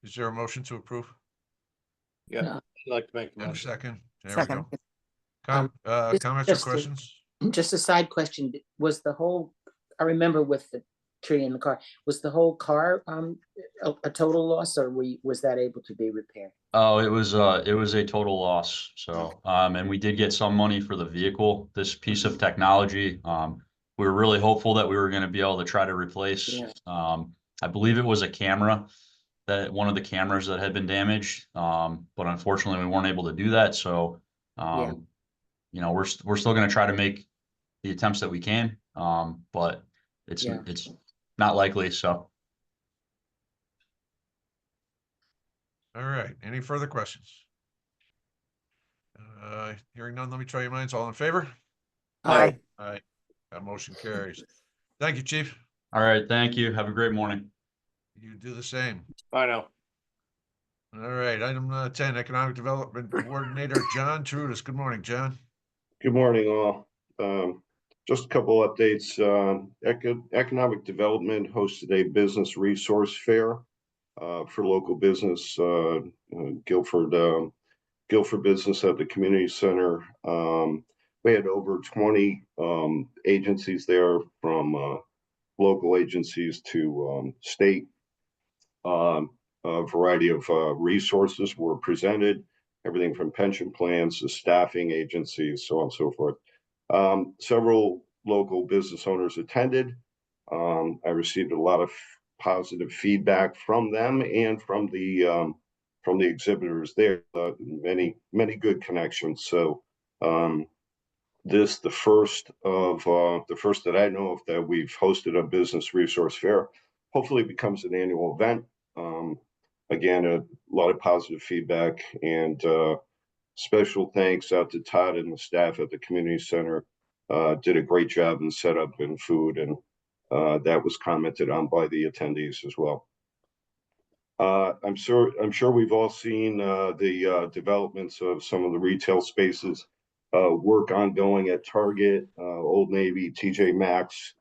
Is there a motion to approve? Yeah, I'd like to make the And a motion. second. There we Second. go. Comments or just a- questions? Just a side question, I remember with the tree in the car, was the whole car a total loss, or was that able to be repaired? Oh, it was a total loss. So, and we did get some money for the vehicle, this piece of technology. We were really hopeful that we were going to be able to try to replace, Yeah. I believe it was one of the cameras that had been damaged. But unfortunately we weren't able to do that. So, Yeah. we're still going to try to make the attempts that we can. But it's not likely. So. All right. Any further questions? Hearing none, let me try your minds. All in favor? Aye. Aye. That motion carries. Thank you, Chief. All right. Thank you. Have a great morning. You do the same. I know. All right. Item 10, Economic Development Coordinator, John Trudis. Good morning, John. Good morning, all. Just a couple updates. Economic Development hosted a business resource fair for local business. Guilford Guilford Business at the Community Center. We had over 20 agencies there, from local agencies to state. A variety of resources were presented, everything from pension plans to staffing agencies, so on and so forth. Several local business owners attended. I received a lot of positive feedback from them and from the exhibitors there. Many good connections. So this the first that I know of that we've hosted a business resource fair. Hopefully, it becomes an annual event. Again, a lot of positive feedback, and special thanks out to Todd and the staff at the community center. Did a great job in setup and food, and that was commented on by the attendees as well. I'm sure we've all seen the developments of some of the retail spaces, work ongoing at Target, Old Navy, TJ Maxx.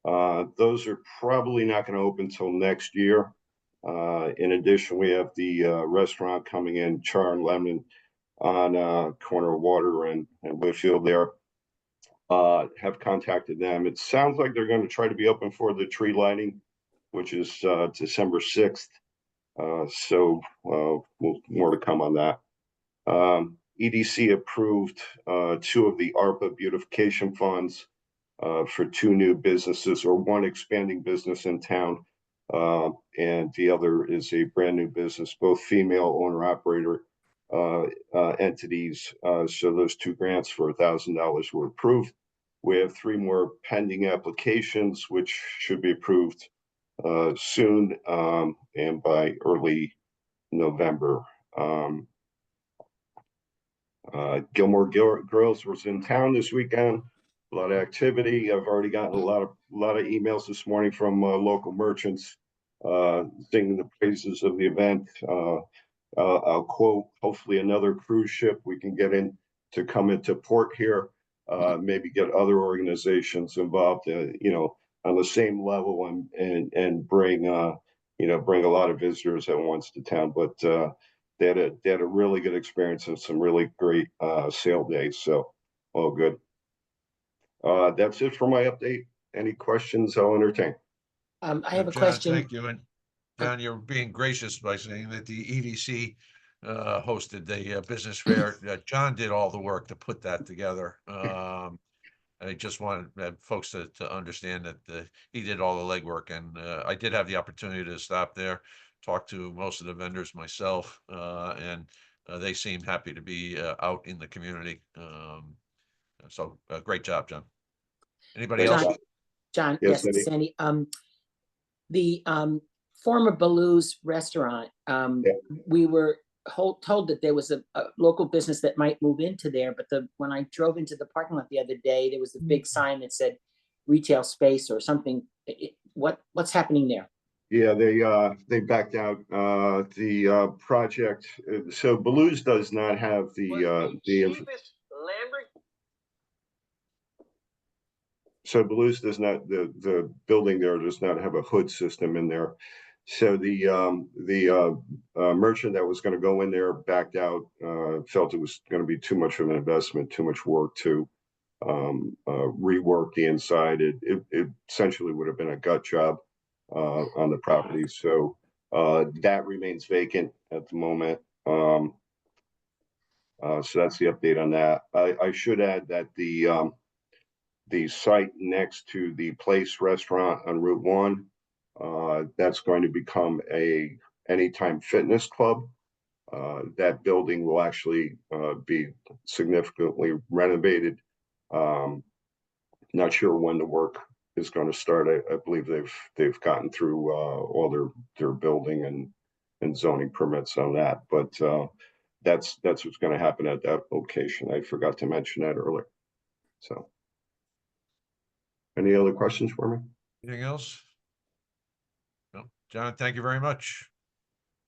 Those are probably not going to open till next year. In addition, we have the restaurant coming in, Char and Lemon, on corner of Water and Whitfield there. Have contacted them. It sounds like they're going to try to be open for the tree lighting, which is December 6th. So more to come on that. EDC approved 2 of the ARPA beautification funds for 2 new businesses, or 1 expanding business in town, and the other is a brand new business, both female owner operator entities. So those 2 grants for $1,000 were approved. We have 3 more pending applications, which should be approved soon, and by early November. Gilmore Girls was in town this weekend. A lot of activity. I've already gotten a lot of emails this morning from local merchants singing the praises of the event. I'll quote, hopefully another cruise ship we can get in to come into port here, maybe get other organizations involved, on the same level, and bring bring a lot of visitors at once to town. But they had a really good experience and some really great sale days. So all good. That's it for my update. Any questions, I'll entertain. I have a John, question. thank you. And John, you're being gracious by saying that the EDC hosted the business fair. John did all the work to put that together. I just wanted folks to understand that he did all the legwork, and I did have the opportunity to stop there, talk to most of the vendors myself, and they seemed happy to be out in the community. So great job, John. Anybody else? John, Yes, yes, Sandy. The former Baloo's restaurant, we were told that there was a local business that might move into there, but when I drove into the parking lot the other day, there was a big sign that said retail space or something. What's happening there? Yeah, they backed out the project. So Baloo's does not have So Baloo's does not, the building there does not have a hood system in there. So the merchant that was going to go in there backed out, felt it was going to be too much of an investment, too much work to rework the inside. It essentially would have been a gut job on the property. So that remains vacant at the moment. So that's the update on that. I should add that the site next to the Place restaurant on Route 1, that's going to become a Anytime Fitness Club. That building will actually be significantly renovated. Not sure when the work is going to start. I believe they've gotten through all their building and zoning permits on that, but that's what's going to happen at that location. I forgot to mention that earlier. So, any other questions for me? Anything else? No. John, thank you very much.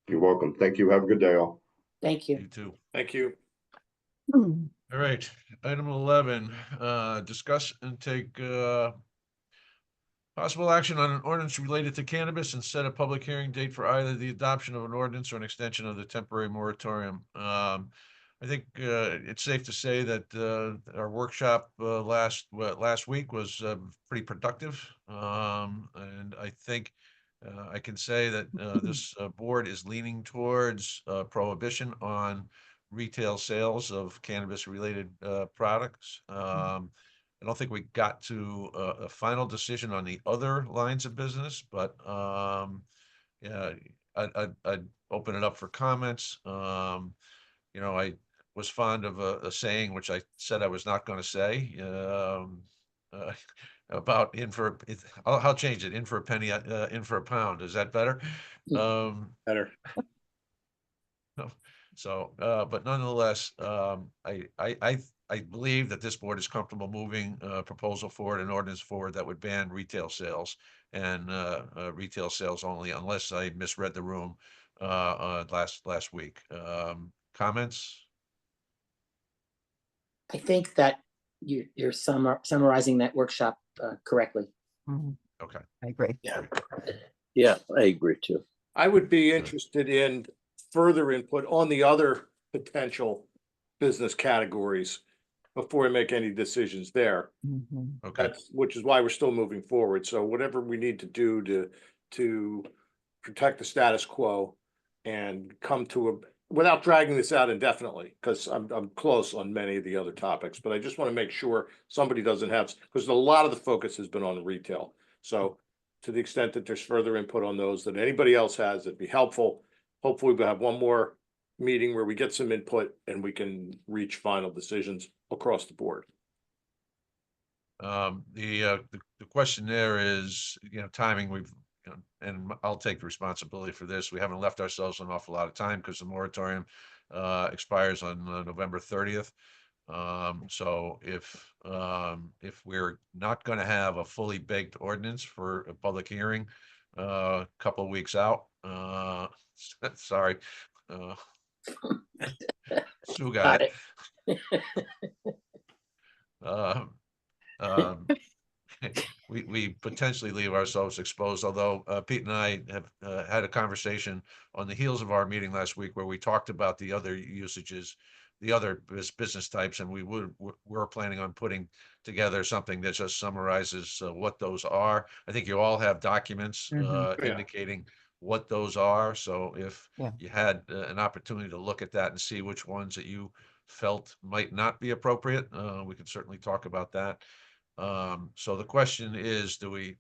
You're welcome. Thank you. Have a good day, all. Thank you. You too. Thank you. All right, item 11, discuss and take possible action on an ordinance related to cannabis and set a public hearing date for either the adoption of an ordinance or an extension of the temporary moratorium. I think it's safe to say that our workshop last week was pretty productive. And I think I can say that this board is leaning towards prohibition on retail sales of cannabis-related products. I don't think we got to a final decision on the other lines of business, but yeah, I'd open it up for comments. I was fond of a saying, which I said I was not going to say, uh, about I'll change it, in for a penny, in for a pound. Is that better? Better. So, but nonetheless, I believe that this board is comfortable moving a proposal forward, an ordinance forward that would ban retail sales and retail sales only, unless I misread the room last week. Comments? I think that you're summarizing that workshop correctly. Okay. I agree. Yeah, I agree too. I would be interested in further input on the other potential business categories before we make any decisions there. Okay. Which is why we're still moving forward. So whatever we need to do to protect the status quo and come to without dragging this out indefinitely, because I'm close on many of the other topics, but I just want to make sure somebody doesn't have, because a lot of the focus has been on retail. So to the extent that there's further input on those that anybody else has, it'd be helpful. Hopefully we'll have one more meeting where we get some input and we can reach final decisions across the board. The question there is, timing. And I'll take the responsibility for this. We haven't left ourselves an awful lot of time because the moratorium expires on November 30th. So if we're not going to have a fully baked ordinance for a public hearing a couple of weeks out, sorry, Sue got it. We potentially leave ourselves exposed, although Pete and I have had a conversation on the heels of our meeting last week where we talked about the other usages, the other business types, and we're planning on putting together something that just summarizes what those are. I think you all have documents indicating what those are. So if you had an opportunity to look at that and see which ones that you felt might not be appropriate, we could certainly talk about that. So the question is, do we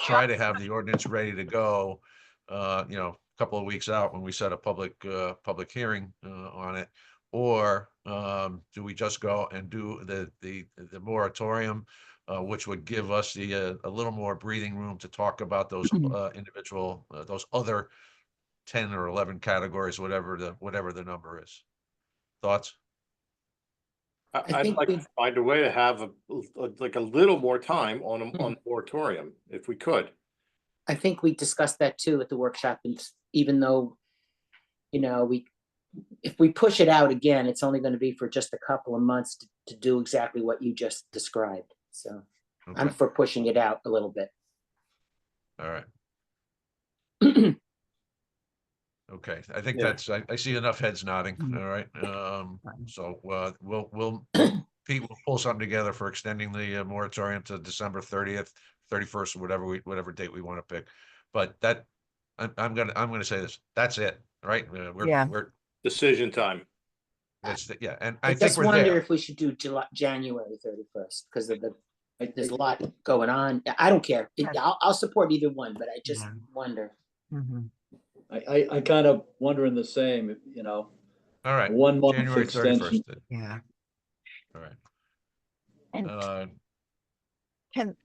try to have the ordinance ready to go, a couple of weeks out when we set a public hearing on it, or do we just go and do the moratorium, which would give us a little more breathing room to talk about those individual those other 10 or 11 categories, whatever the number is. Thoughts? I'd like to find a way to have a little more time on the moratorium, if we could. I think we discussed that too at the workshop, and even though, if we push it out again, it's only going to be for just a couple of months to do exactly what you just described. So I'm for pushing it out a little bit. All right. Okay, I think I see enough heads nodding. All right. So Pete will pull something together for extending the moratorium to December 30th, 31st, or whatever date we want to pick. But that I'm gonna say this. That's it, right? We're decision time. That's and I think just we're wonder there. if we should do January 31st because of there's a lot going on. I don't care. I'll support either one, but I just wonder. I kind of wondering the same, All right. 1 month January extension. 31st. Yeah. All right. And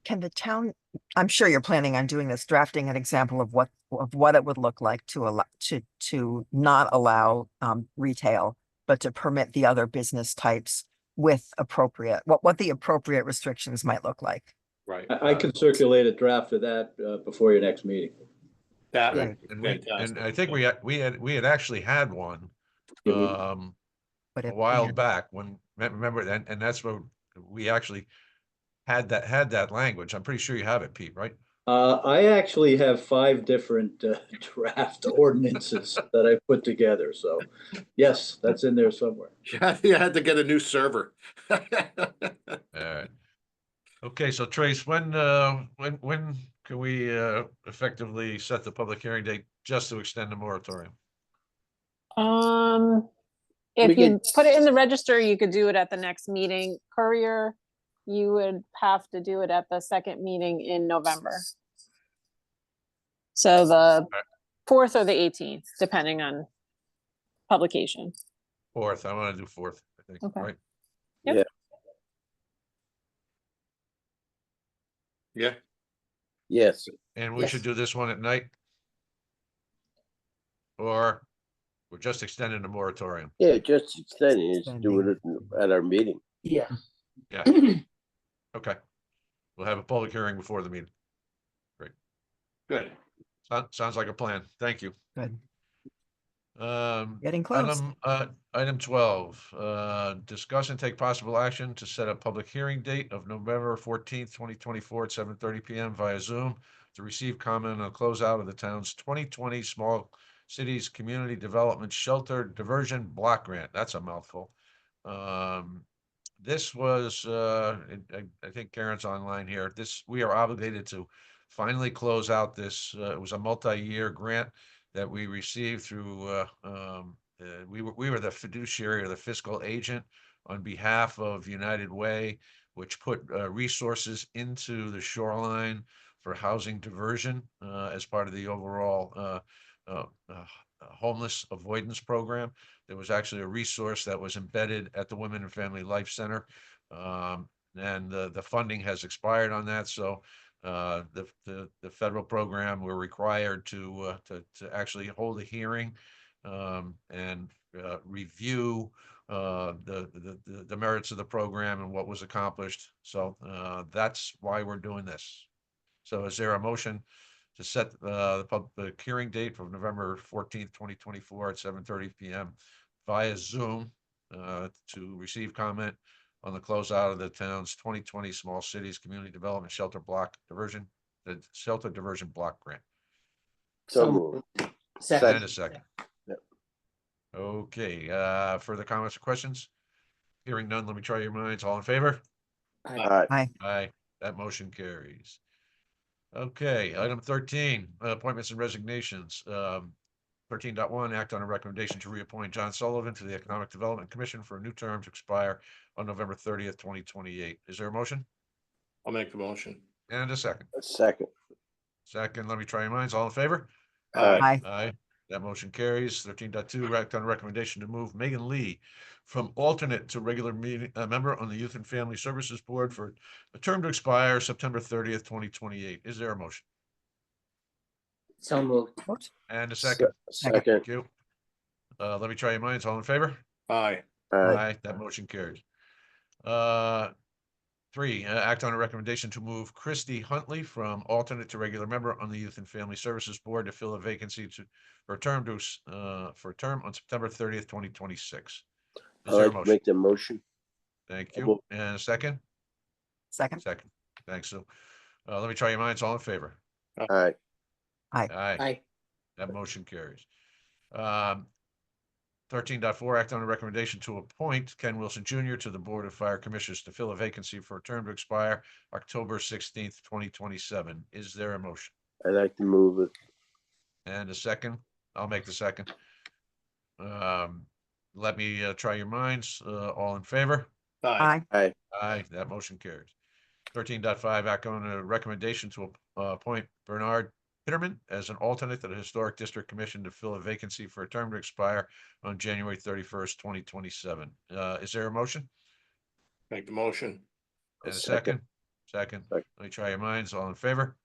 can the town, I'm sure you're planning on doing this, drafting an example of what it would look like to allow to not allow retail, but to permit the other business types with appropriate, what the appropriate restrictions might look like. Right. I can circulate a draft of that before your next meeting. That Yeah. And I think we had actually had one But a while back when, remember, and that's what we actually had that language. I'm pretty sure you have it, Pete, right? I actually have 5 different draft ordinances that I put together, so yes, that's in there somewhere. Yeah, you had to get a new server. All right. Okay, so Trace, when can we effectively set the public hearing date just to extend the moratorium? If We you put it in the register, you could do it at the next meeting. Courier, you would have to do it at the second meeting in November. So the 4th or the 18th, depending on publication. 4th, I want to do 4th, I think, Okay. right? Yep. Yeah. Yeah, Yes. And we Yes. should do this one at night? Or we're just extending the moratorium? Yeah, just extending, just do it at our meeting. Yeah. Yeah. Okay. We'll have a public hearing before the meeting. good. Sounds like a plan. Thank you. Good. Um, Getting close. item 12, discuss and take possible action to set a public hearing date of November 14th, 2024 at 7:30 PM via Zoom to receive comment on closeout of the town's 2020 Small Cities Community Development Shelter Diversion Block Grant. That's a mouthful. This was, I think Karen's online here. We are obligated to finally close out this. It was a multi-year grant that we received through, we were the fiduciary or the fiscal agent on behalf of United Way, which put resources into the shoreline for housing diversion as part of the overall homeless avoidance program. There was actually a resource that was embedded at the Women and Family Life Center. And the funding has expired on that. So the federal program, we're required to actually hold a hearing and review the merits of the program and what was accomplished. So that's why we're doing this. So is there a motion to set the public hearing date for November 14th, 2024 at 7:30 PM via Zoom to receive comment on the closeout of the town's 2020 Small Cities Community Development Shelter Diversion Block Grant? So moved. Second. And a second. Yep. Okay, further comments or questions? Hearing none, let me try your minds. All in favor? Aye. Aye, that motion carries. Okay, item 13, appointments and resignations. 13.1, act on a recommendation to reappoint John Sullivan to the Economic Development Commission for a new term to expire on November 30th, 2028. Is there a motion? I'll make the motion. And a second. Second. Second, let me try your minds. All in favor? Aye. Aye. That motion carries. 13.2, act on a recommendation to move Megan Lee from alternate to regular meeting, member on the Youth and Family Services Board for a term to expire September 30th, 2028. Is there a motion? So moved. And a second. Second. Thank you. Let me try your minds. All in favor? Aye. Aye. That motion carries. 3, act on a recommendation to move Christy Huntley from alternate to regular member on the Youth and Family Services Board to fill a vacancy for a term on September 30th, 2026. Is I'd there a like to motion? make the motion. Thank I you. will- And a second? Second. Second. Thanks, Sue. Let me try your minds. All in favor? Aye. Aye. Aye. That motion carries. 13.4, act on a recommendation to appoint Ken Wilson Jr. to the Board of Fire Commissioners to fill a vacancy for a term to expire October 16th, 2027. Is there a motion? I'd like to move it. And a second? I'll make the second. Let me try your minds. All in favor? Aye. Aye. Aye, that motion carries. 13.5, act on a recommendation to appoint Bernard Pitterman as an alternate to the Historic District Commission to fill a vacancy for a term to expire on January 31st, 2027. Is there a motion? Make the motion. And a Second. second? Second. Let me try your minds. All in favor?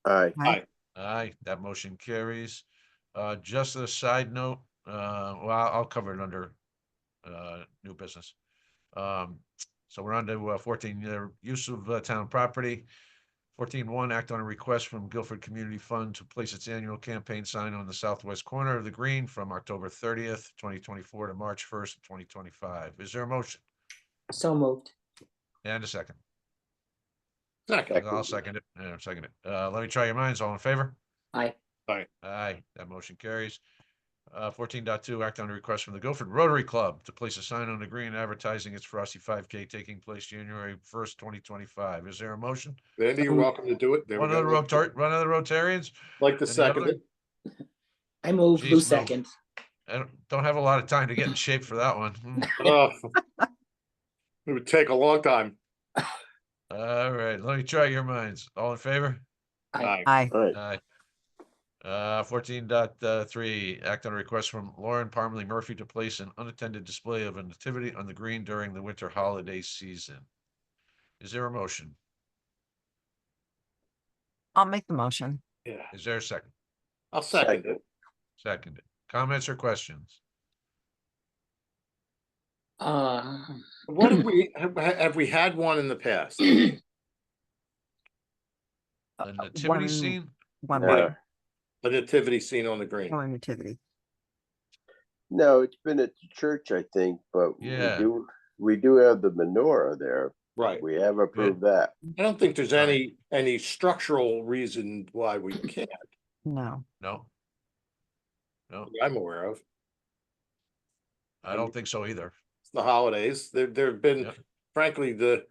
Aye. Aye. Aye, that motion carries. Just a side note, well, I'll cover it under new business. So we're on to 14, use of town property. 14.1, act on a request from Guilford Community Fund to place its annual campaign sign on the southwest corner of the green from October 30th, 2024 to March 1st, 2025. Is there a motion? So moved. And a second. Second. I'll second it. Yeah, second it. Let me try your minds. All in favor? Aye. Aye, that motion carries. 14.2, act on a request from the Guilford Rotary Club to place a sign on the green advertising its Frosty 5K taking place January 1st, 2025. Is there a motion? Andy, you're welcome to do it. There we One of the Rotarians? Like to Any second other? it. I move, Jeez, Lou no. second. I don't have a lot of time to get in shape for that one. Oh, it would take a long time. All right, let me try your minds. All in favor? Aye. Aye. All right. Aye. 14.3, act on a request from Lauren Parmley Murphy to place an unattended display of a nativity on the green during the winter holiday season. Is there a motion? I'll make the motion. Yeah, Is there a second? I'll second it. Seconded. Comments or questions? What have we had one in the past? The nativity one- scene? One Yeah. way. The nativity scene on the green. One nativity. No, it's been at the church, I think, but Yeah. we do have the menorah there. Right. We have approved that. I don't think there's Right. any structural reason why we can't, No. No. No, that I'm aware of. I don't think so either. It's the holidays. There have been, Yeah. frankly, the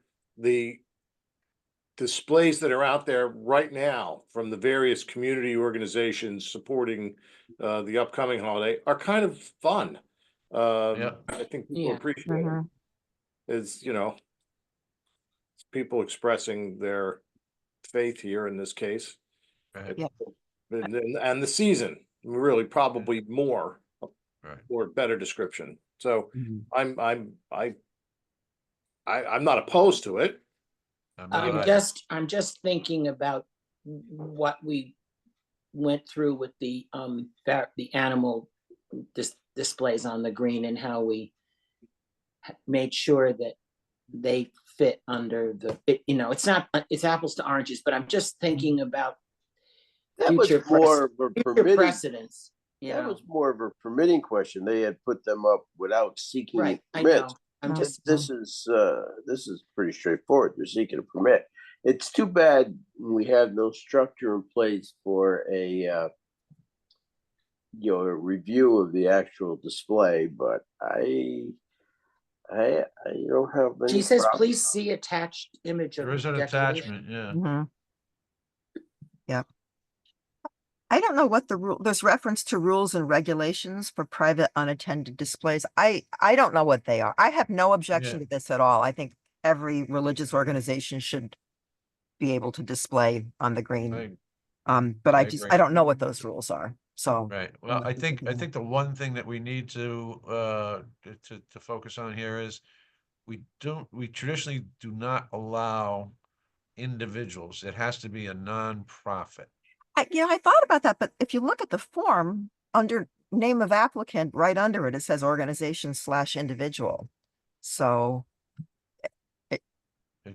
displays that are out there right now from the various community organizations supporting the upcoming holiday are kind of fun. Yeah. I think people Yeah. appreciate it. Mhm. Is, it's people expressing their faith here in this case. Right. Yep. And the season, really probably more Right. or better description. So Mhm. I'm not opposed to it. I'm not I'm either. just thinking about what we went through with the animal displays on the green and how we made sure that they fit under it's apples to oranges, but I'm just thinking about That was future more of a permitting. precedents. That was more of a permitting question. They had put them up without seeking a Right, I permit. know. I'm Mhm. just, This is pretty straightforward. You're seeking a permit. It's too bad we have no structure in place for a review of the actual display, but I don't have any she says, problem. please see attached image of There is an declaration. attachment, yeah. Mhm. Yep. I don't know what the rule, there's reference to rules and regulations for private unattended displays. I don't know what they are. I have no objection Yeah. to this at all. I think every religious organization should be able to display on the green. Right. But I I agree. don't know what those rules are. So. Right. Well, I think the one thing that we need to focus on here is we traditionally do not allow individuals. It has to be a nonprofit. I thought about that, but if you look at the form under name of applicant, right under it, it says organization/individual. So, It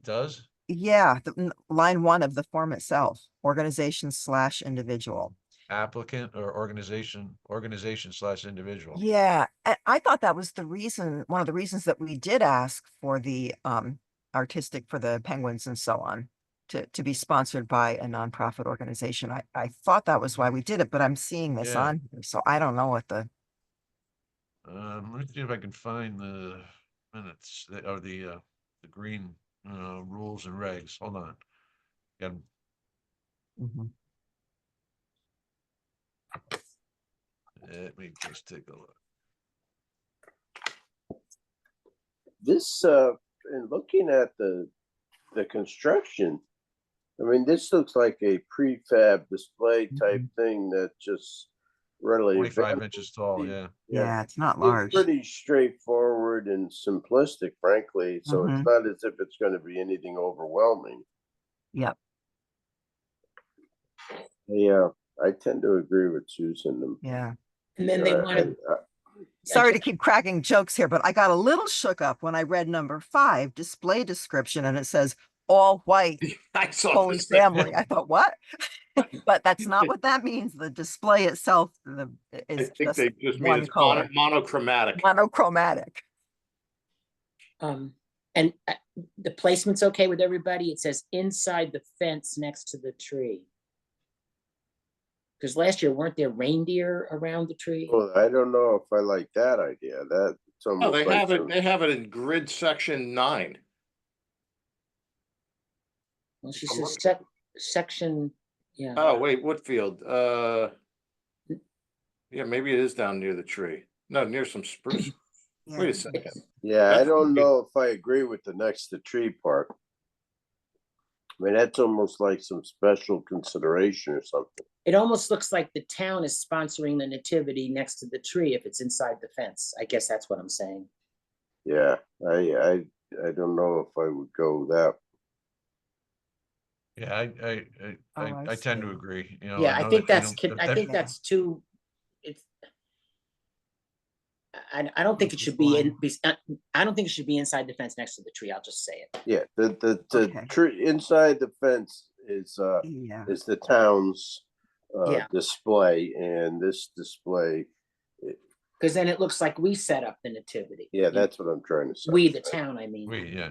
does? yeah, line 1 of the form itself, organization/individual. Applicant or organization/individual. Yeah, I thought that was one of the reasons that we did ask for the artistic for the penguins and so on to be sponsored by a nonprofit organization. I thought that was why we did it, but I'm seeing this Yeah. on here, so I don't know what the. Let me see if I can find the minutes or the green rules and regs. Hold on. Got 'em. Mhm. Let me just take a look. This in looking at the construction, I mean, this looks like a prefab display type thing that just readily 25 available. inches tall, yeah. Yeah, it's not It's large. pretty straightforward and simplistic, frankly. So it's Mhm. not as if it's going to be anything overwhelming. Yep. Yeah, I tend to agree with Susan. Yeah. And then they want to, Sorry to keep cracking jokes here, but I got a little shook up when I read number 5, display description, and it says all white I saw Holy this. Family. I thought, what? But that's not what that means. The display itself I is think just they just mean one it's color, monochromatic. monochromatic. and the placement's okay with everybody? It says inside the fence next to the tree. Because last year, weren't there reindeer around the tree? Well, I don't know if I like that idea. That's Oh, almost they like have it, some- they have it in grid section 9. Well, she I'm says looking. section, yeah. Oh, wait, what field? Yeah, maybe it is down near the tree. No, near some spruce. Wait a second. Yeah, I That's don't weird. know if I agree with the next to tree part. I mean, that's almost like some special consideration or something. It almost looks like the town is sponsoring the nativity next to the tree if it's inside the fence. I guess that's what I'm saying. Yeah, I don't know if I would go that. Yeah, I tend to agree, you know. Yeah, I know think that they that's, don't- I that- think that's too, it's. I don't think it should be in, I don't think it should be inside the fence next to the tree. I'll just say it. Yeah, the Okay. tree inside the fence is Yeah. the town's Yeah. display, and this display, Because then it looks like we set up the nativity. yeah, that's what I'm trying to say. We, the town, I mean. yeah.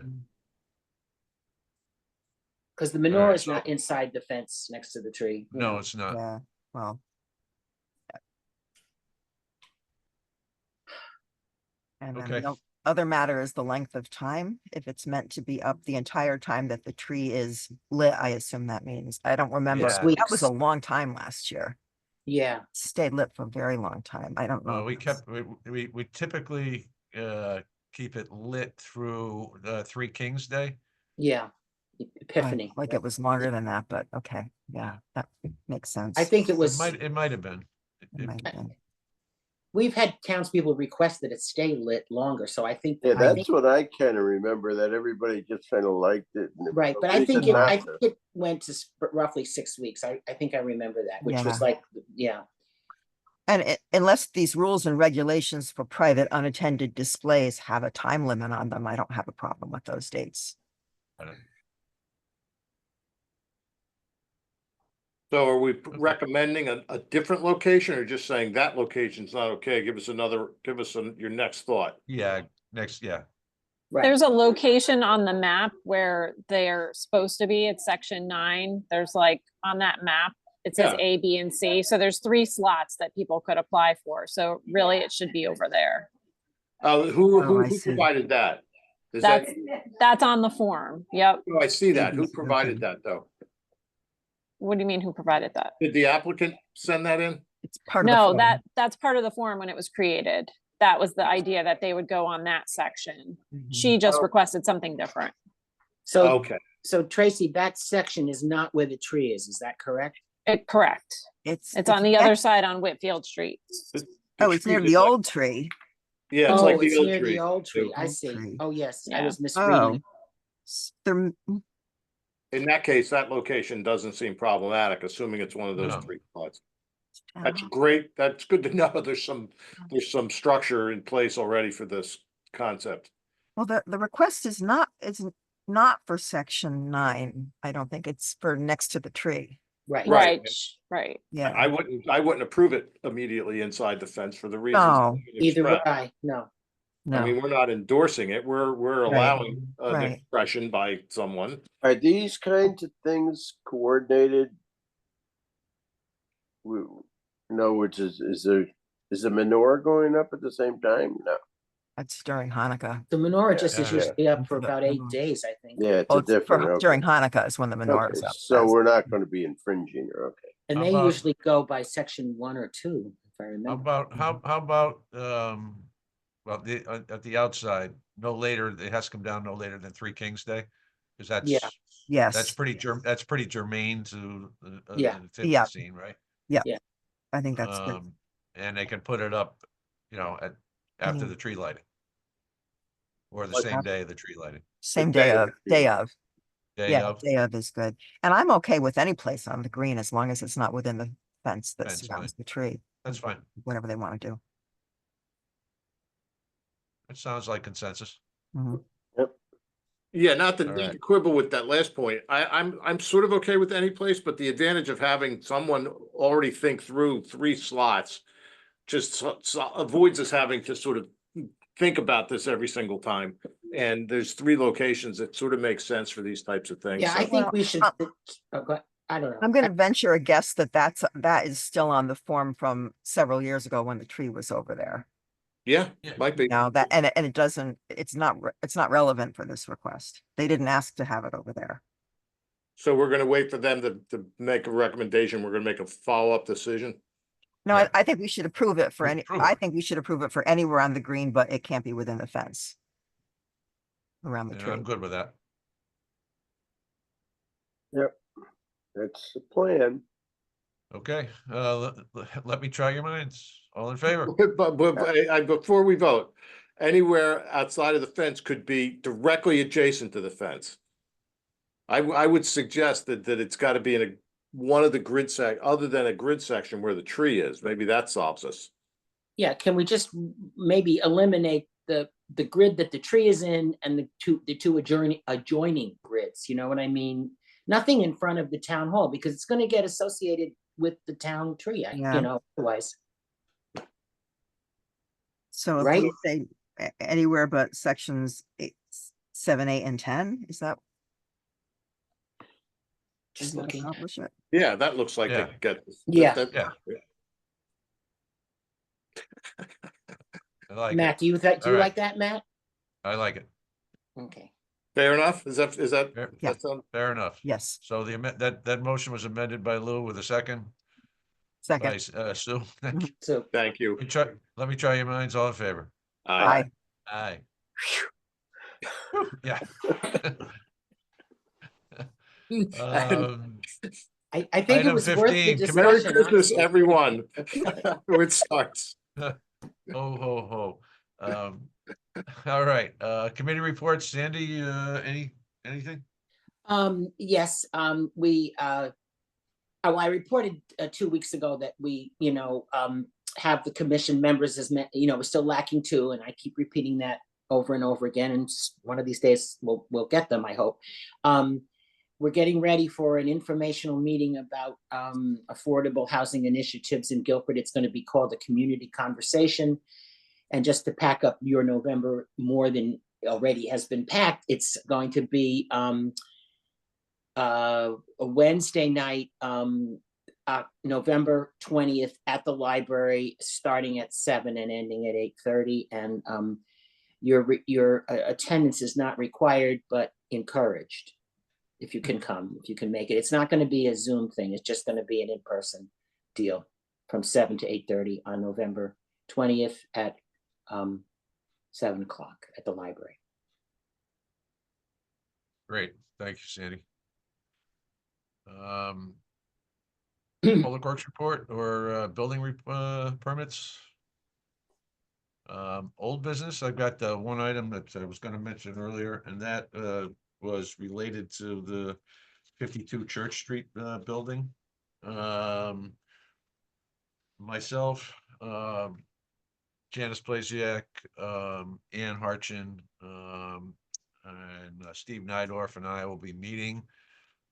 Because the All right, menorah is so- not inside the fence next to the tree. you No, know. it's not. Yeah, well. And then Okay. the other matter is the length of time. If it's meant to be up the entire time that the tree is lit, I assume that means, I don't remember. Yeah. That was a long time last year. Yeah. Stayed lit for a very long time. I don't know. We kept, we typically, keep it lit through, 3 Kings Day. Yeah. Epiphany. Like it was longer than that, but okay, yeah, that makes sense. I think it was, It might have been. It might have been. we've had townspeople request that it stay lit longer, so I think. Yeah, I that's think- what I kind of remember, that everybody just kind of liked it. and there was Right, no but I think reason it, not I to. think it went to roughly 6 weeks. I think I remember that, which was Yeah. like, yeah. And unless these rules and regulations for private unattended displays have a time limit on them, I don't have a problem with those dates. So are we recommending a different location or just saying that location's not okay? Give us your next thought. Yeah, next, yeah. Right. There's a location on the map where they're supposed to be. It's section 9. There's like on that map, it says Yeah. A, B, and C. So there's 3 slots that people could apply for. So really it should be over there. Who I see. provided that? Is that, That's on the form. Yep. oh, I see that. Who Okay. provided that though? What do you mean who provided that? Did the applicant send that in? It's part of the No, form. that's part of the form when it was created. That was the idea that they would go on that section. Mhm. She just requested something different. So, Okay, so Tracy, that section is not where the tree is that correct? Correct. It's On the other side on Whitfield Street. Oh, it's near tree the is like- old tree. Yeah, it's Oh, like the it's old near tree. the old tree. too. I Old see. tree. Oh, yes, I Yeah. was misreading. There, In that case, that location doesn't seem problematic, assuming it's one of those No. 3 spots. That's great. That's good to know. There's some structure in place already for this concept. well, the request is not for section 9. I don't think it's for next to the tree. Right. Right, right. Yeah. I wouldn't approve it immediately inside the fence for the reasons. No. Either expressed. way, no. I No, mean, we're not endorsing it. We're allowing an Right. expression by someone. Are these kinds of things coordinated? In other words, is the menorah going up at the same time? No. it's during Hanukkah. The menorah just is Yeah. usually up for The about 8 menorah. days, I think. Yeah, it's Oh, a different. Okay. during Hanukkah is when the menorah Okay, is up. so we're not going to be infringing, or okay. And How they about- usually go by section 1 or 2, if I How remember. about, how about, well, at the outside, no later, it has to come down no later than 3 Kings Day? Cause that's, Yeah. Yes. that's pretty germane to the Yeah. nativity Yeah. scene, right? I think that's good. And they can put it up, after Yeah. the tree lighting. Or the Like same day of the tree lighting, Same day day of of, the day tree. of. day Yeah, of. day of is good. And I'm okay with any place on the green as long as it's not within the fence that Fence, surrounds right. the tree, That's fine. whatever they want to do. It sounds like consensus. Mhm. Yeah, not All to right. quibble with that last point. I'm sort of okay with any place, but the advantage of having someone already think through 3 slots just avoids us having to sort of think about this every single time. And there's 3 locations that sort of make sense for these types of things. Yeah, I So, think we should, I don't know. I'm gonna venture a guess that that is still on the form from several years ago when the tree was over there. yeah, Yeah. might be. Now that, and it doesn't, it's not relevant for this request. They didn't ask to have it over there. So we're gonna wait for them to make a recommendation. We're gonna make a follow-up decision. No, Yeah. I think we should approve it for any, Approve I it. think we should approve it for anywhere on the green, but it can't be within the fence. Around the Yeah, tree. I'm good with that. Yep. That's the plan. Okay, let me try your minds. All in favor? But before we vote, anywhere outside of the fence could be directly adjacent to the fence. I would suggest that it's got to be in one of the other than a grid section where the tree is. Maybe that solves us. Yeah, can we just maybe eliminate the grid that the tree is in and the two adjoining grids, you know what I mean? Nothing in front of the town hall because it's gonna get associated with the town tree, Yeah. you know, otherwise. So if Right. we say anywhere but sections 7, 8, and 10, is that? Just does that looking. accomplish it? Yeah, that looks like Yeah. it gets. Yeah. Yeah. I like Matt, it. do you All right. like that, Matt? I like it. Okay. Fair enough? Is that, Fair, Yeah. that sound? fair enough. Yes, So that motion was amended by Lou with a second by second. Sue. Mhm. So Thank you. Let me try your minds. All in favor? Aye. Aye. Yeah. Um, I think it Item was worth the 15, Merry discussion. Christmas, honestly. everyone. It starts. ho, ho, ho. All right, committee reports. Sandy, anything? Yes, we, I reported 2 weeks ago that we, have the commission members as, we're still lacking 2, and I keep repeating that over and over again, and one of these days we'll get them, I hope. We're getting ready for an informational meeting about affordable housing initiatives in Guilford. It's going to be called a community conversation. And just to pack up your November more than already has been packed, it's going to be a Wednesday night, November 20th at the library, starting at 7 and ending at 8:30. And your attendance is not required, but encouraged. If you can come, if you can make it. It's not going to be a Zoom thing. It's just going to be an in-person deal from 7 to 8:30 on November 20th at 7 o'clock at the library. Great, thank you, Sandy. Public Works report or building permits? Old business, I've got the one item that I was gonna mention earlier, and that was related to the 52 Church Street building. Myself, Janice Plasiak, Ann Harchin, and Steve Nydorf and I will be meeting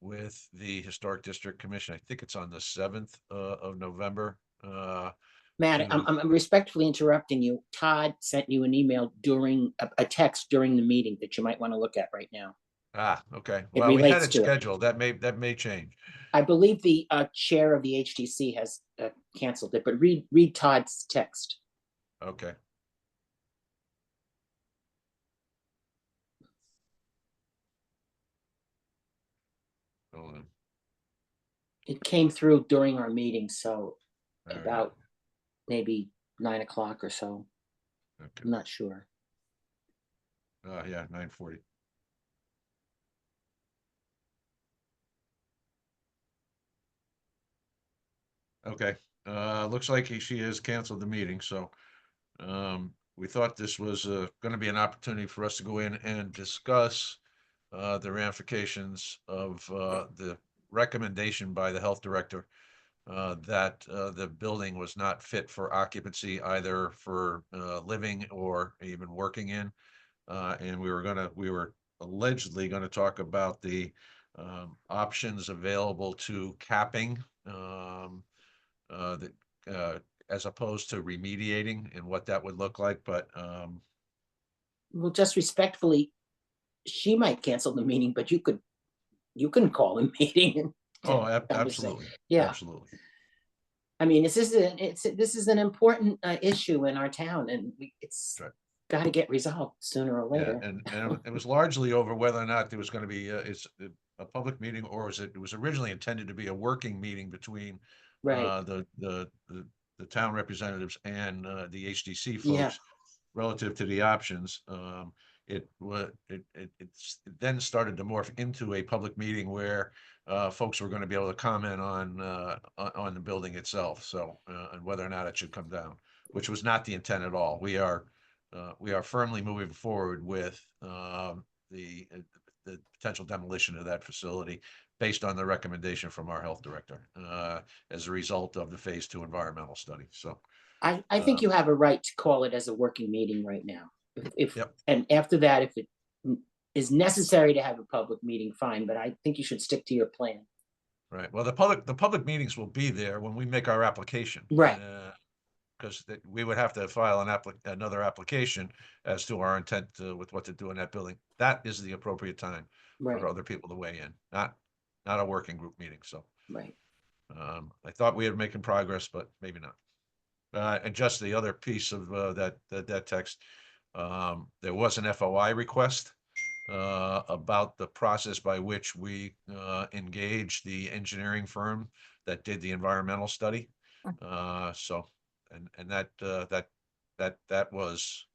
with the Historic District Commission. I think it's on the 7th of November. Matt, I'm respectfully interrupting you. Todd sent you an email during a text during the meeting that you might want to look at right now. Okay. It Well, we had relates it to it. scheduled. That may change. I believe the chair of the HDC has canceled it, but read Todd's text. Okay. Hold on. It came through during our meeting, so All right. about maybe 9 o'clock or so. Okay. I'm not sure. Yeah, 9:40. Okay, looks like she has canceled the meeting, so we thought this was gonna be an opportunity for us to go in and discuss the ramifications of the recommendation by the health director that the building was not fit for occupancy either for living or even working in. And we were allegedly gonna talk about the options available to capping as opposed to remediating and what that would look like, but well, just respectfully, she might cancel the meeting, but you can call the meeting. Oh, I'm just saying. absolutely. Yeah. Absolutely. I mean, this is an important issue in our town, and it's Right. got to get resolved sooner or Yeah, later. and it was largely over whether or not there was going to be a public meeting, or it was originally intended to be a working meeting between Right. the town representatives and the HDC Yeah. folks relative to the options. It then started to morph into a public meeting where folks were going to be able to comment on the building itself. So and whether or not it should come down, which was not the intent at all. We are firmly moving forward with the potential demolition of that facility based on the recommendation from our health director as a result of the phase 2 environmental study. So I think you have a right to call it as a working meeting right now. If Yep. And after that, if it is necessary to have a public meeting, fine, but I think you should stick to your plan. right. Well, the public meetings will be there when we make our application. Right. Because we would have to file another application as to our intent with what to do in that building. That is the appropriate time Right. for other people to weigh in, not a working group meeting. So Right. I thought we were making progress, but maybe not. And just the other piece of that text, there was an FOI request about the process by which we engaged the engineering firm that did the environmental study. So, and that was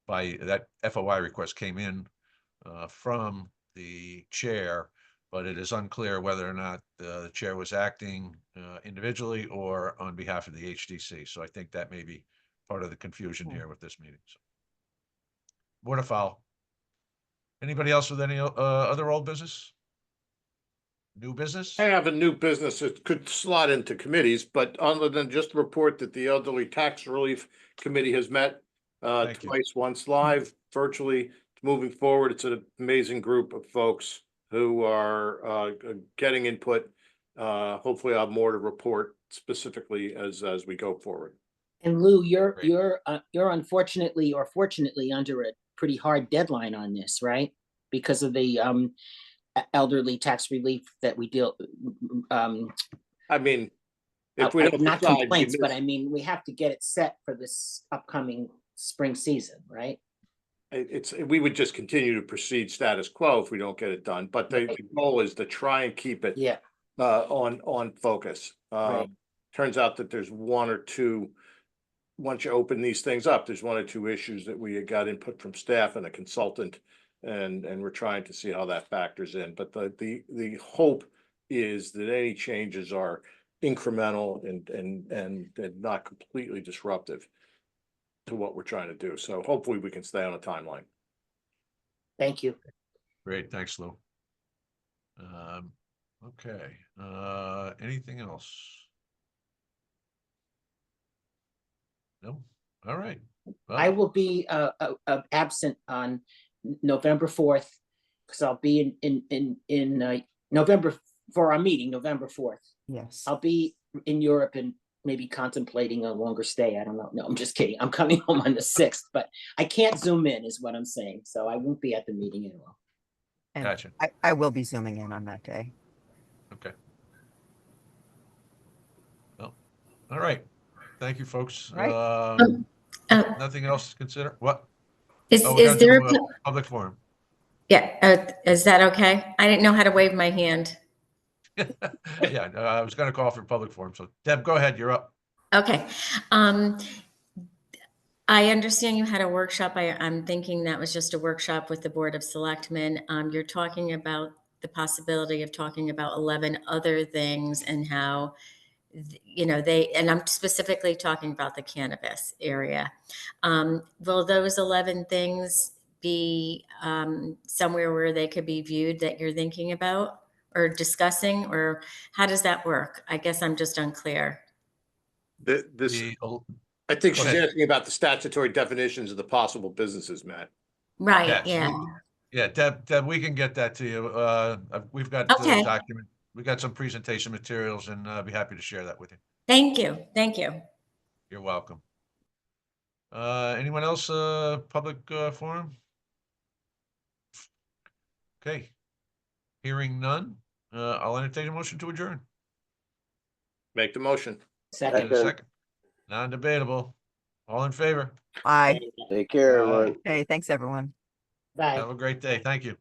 by that FOI request came in from the chair, but it is unclear whether or not the chair was acting individually or on behalf of the HDC. So I think that may be part of the confusion here with this meeting. So, Board of Foul. Anybody else with any other old business? New business? I have a new business that could slot into committees, but other than just report that the Elderly Tax Relief Committee has met Thank you. twice, once live, virtually. Moving forward, it's an amazing group of folks who are getting input. Hopefully I'll have more to report specifically as we go forward. And Lou, Great. you're unfortunately or fortunately under a pretty hard deadline on this, right? Because of the elderly tax relief that we deal. I mean, if we don't Not decide, complaints, but I mean, we have to get it set for this upcoming spring season, right? we would just continue to proceed status quo if we don't get it done. But the goal is to try and keep it Yeah. On focus. Right. Turns out that there's one or two. Once you open these things up, there's one or two issues that we got input from staff and a consultant, and we're trying to see how that factors in. But the hope is that any changes are incremental and not completely disruptive to what we're trying to do. So hopefully we can stay on a timeline. Thank you. Great, thanks, Lou. Okay, anything else? No, all right. Well, I will be absent on November 4th because I'll be in November for our meeting, November 4th. Yes. I'll be in Europe and maybe contemplating a longer stay. I don't know. No, I'm just kidding. I'm coming home on the 6th, but I can't zoom in is what I'm saying. So I won't be at the meeting anymore. And Gotcha. I will be zooming in on that day. Okay. Well, all right. Thank you, folks. Right. Nothing else to consider? What? Is Oh, we gotta there do a public forum. yeah, is that okay? I didn't know how to wave my hand. Yeah, I was gonna call for public forum. So Deb, go ahead. You're up. Okay. I understand you had a workshop. I'm thinking that was just a workshop with the Board of Selectmen. You're talking about the possibility of talking about 11 other things and how, you know, and I'm specifically talking about the cannabis area. Will those 11 things be somewhere where they could be viewed that you're thinking about or discussing, or how does that work? I guess I'm just unclear. I think she's ahead. asking about the statutory definitions of the possible businesses, Matt. Right, Yes. yeah. Yeah, Deb, we can get that to you. We've got Okay. we got some presentation materials, and I'd be happy to share that with you. Thank you. Thank you. You're welcome. Anyone else, public forum? Okay. Hearing none, I'll entertain a motion to adjourn. Make the motion. Second. Second. Non-debatable. All in favor? Bye. Take care, everyone. Okay, thanks, everyone. Bye. Have a great day. Thank you.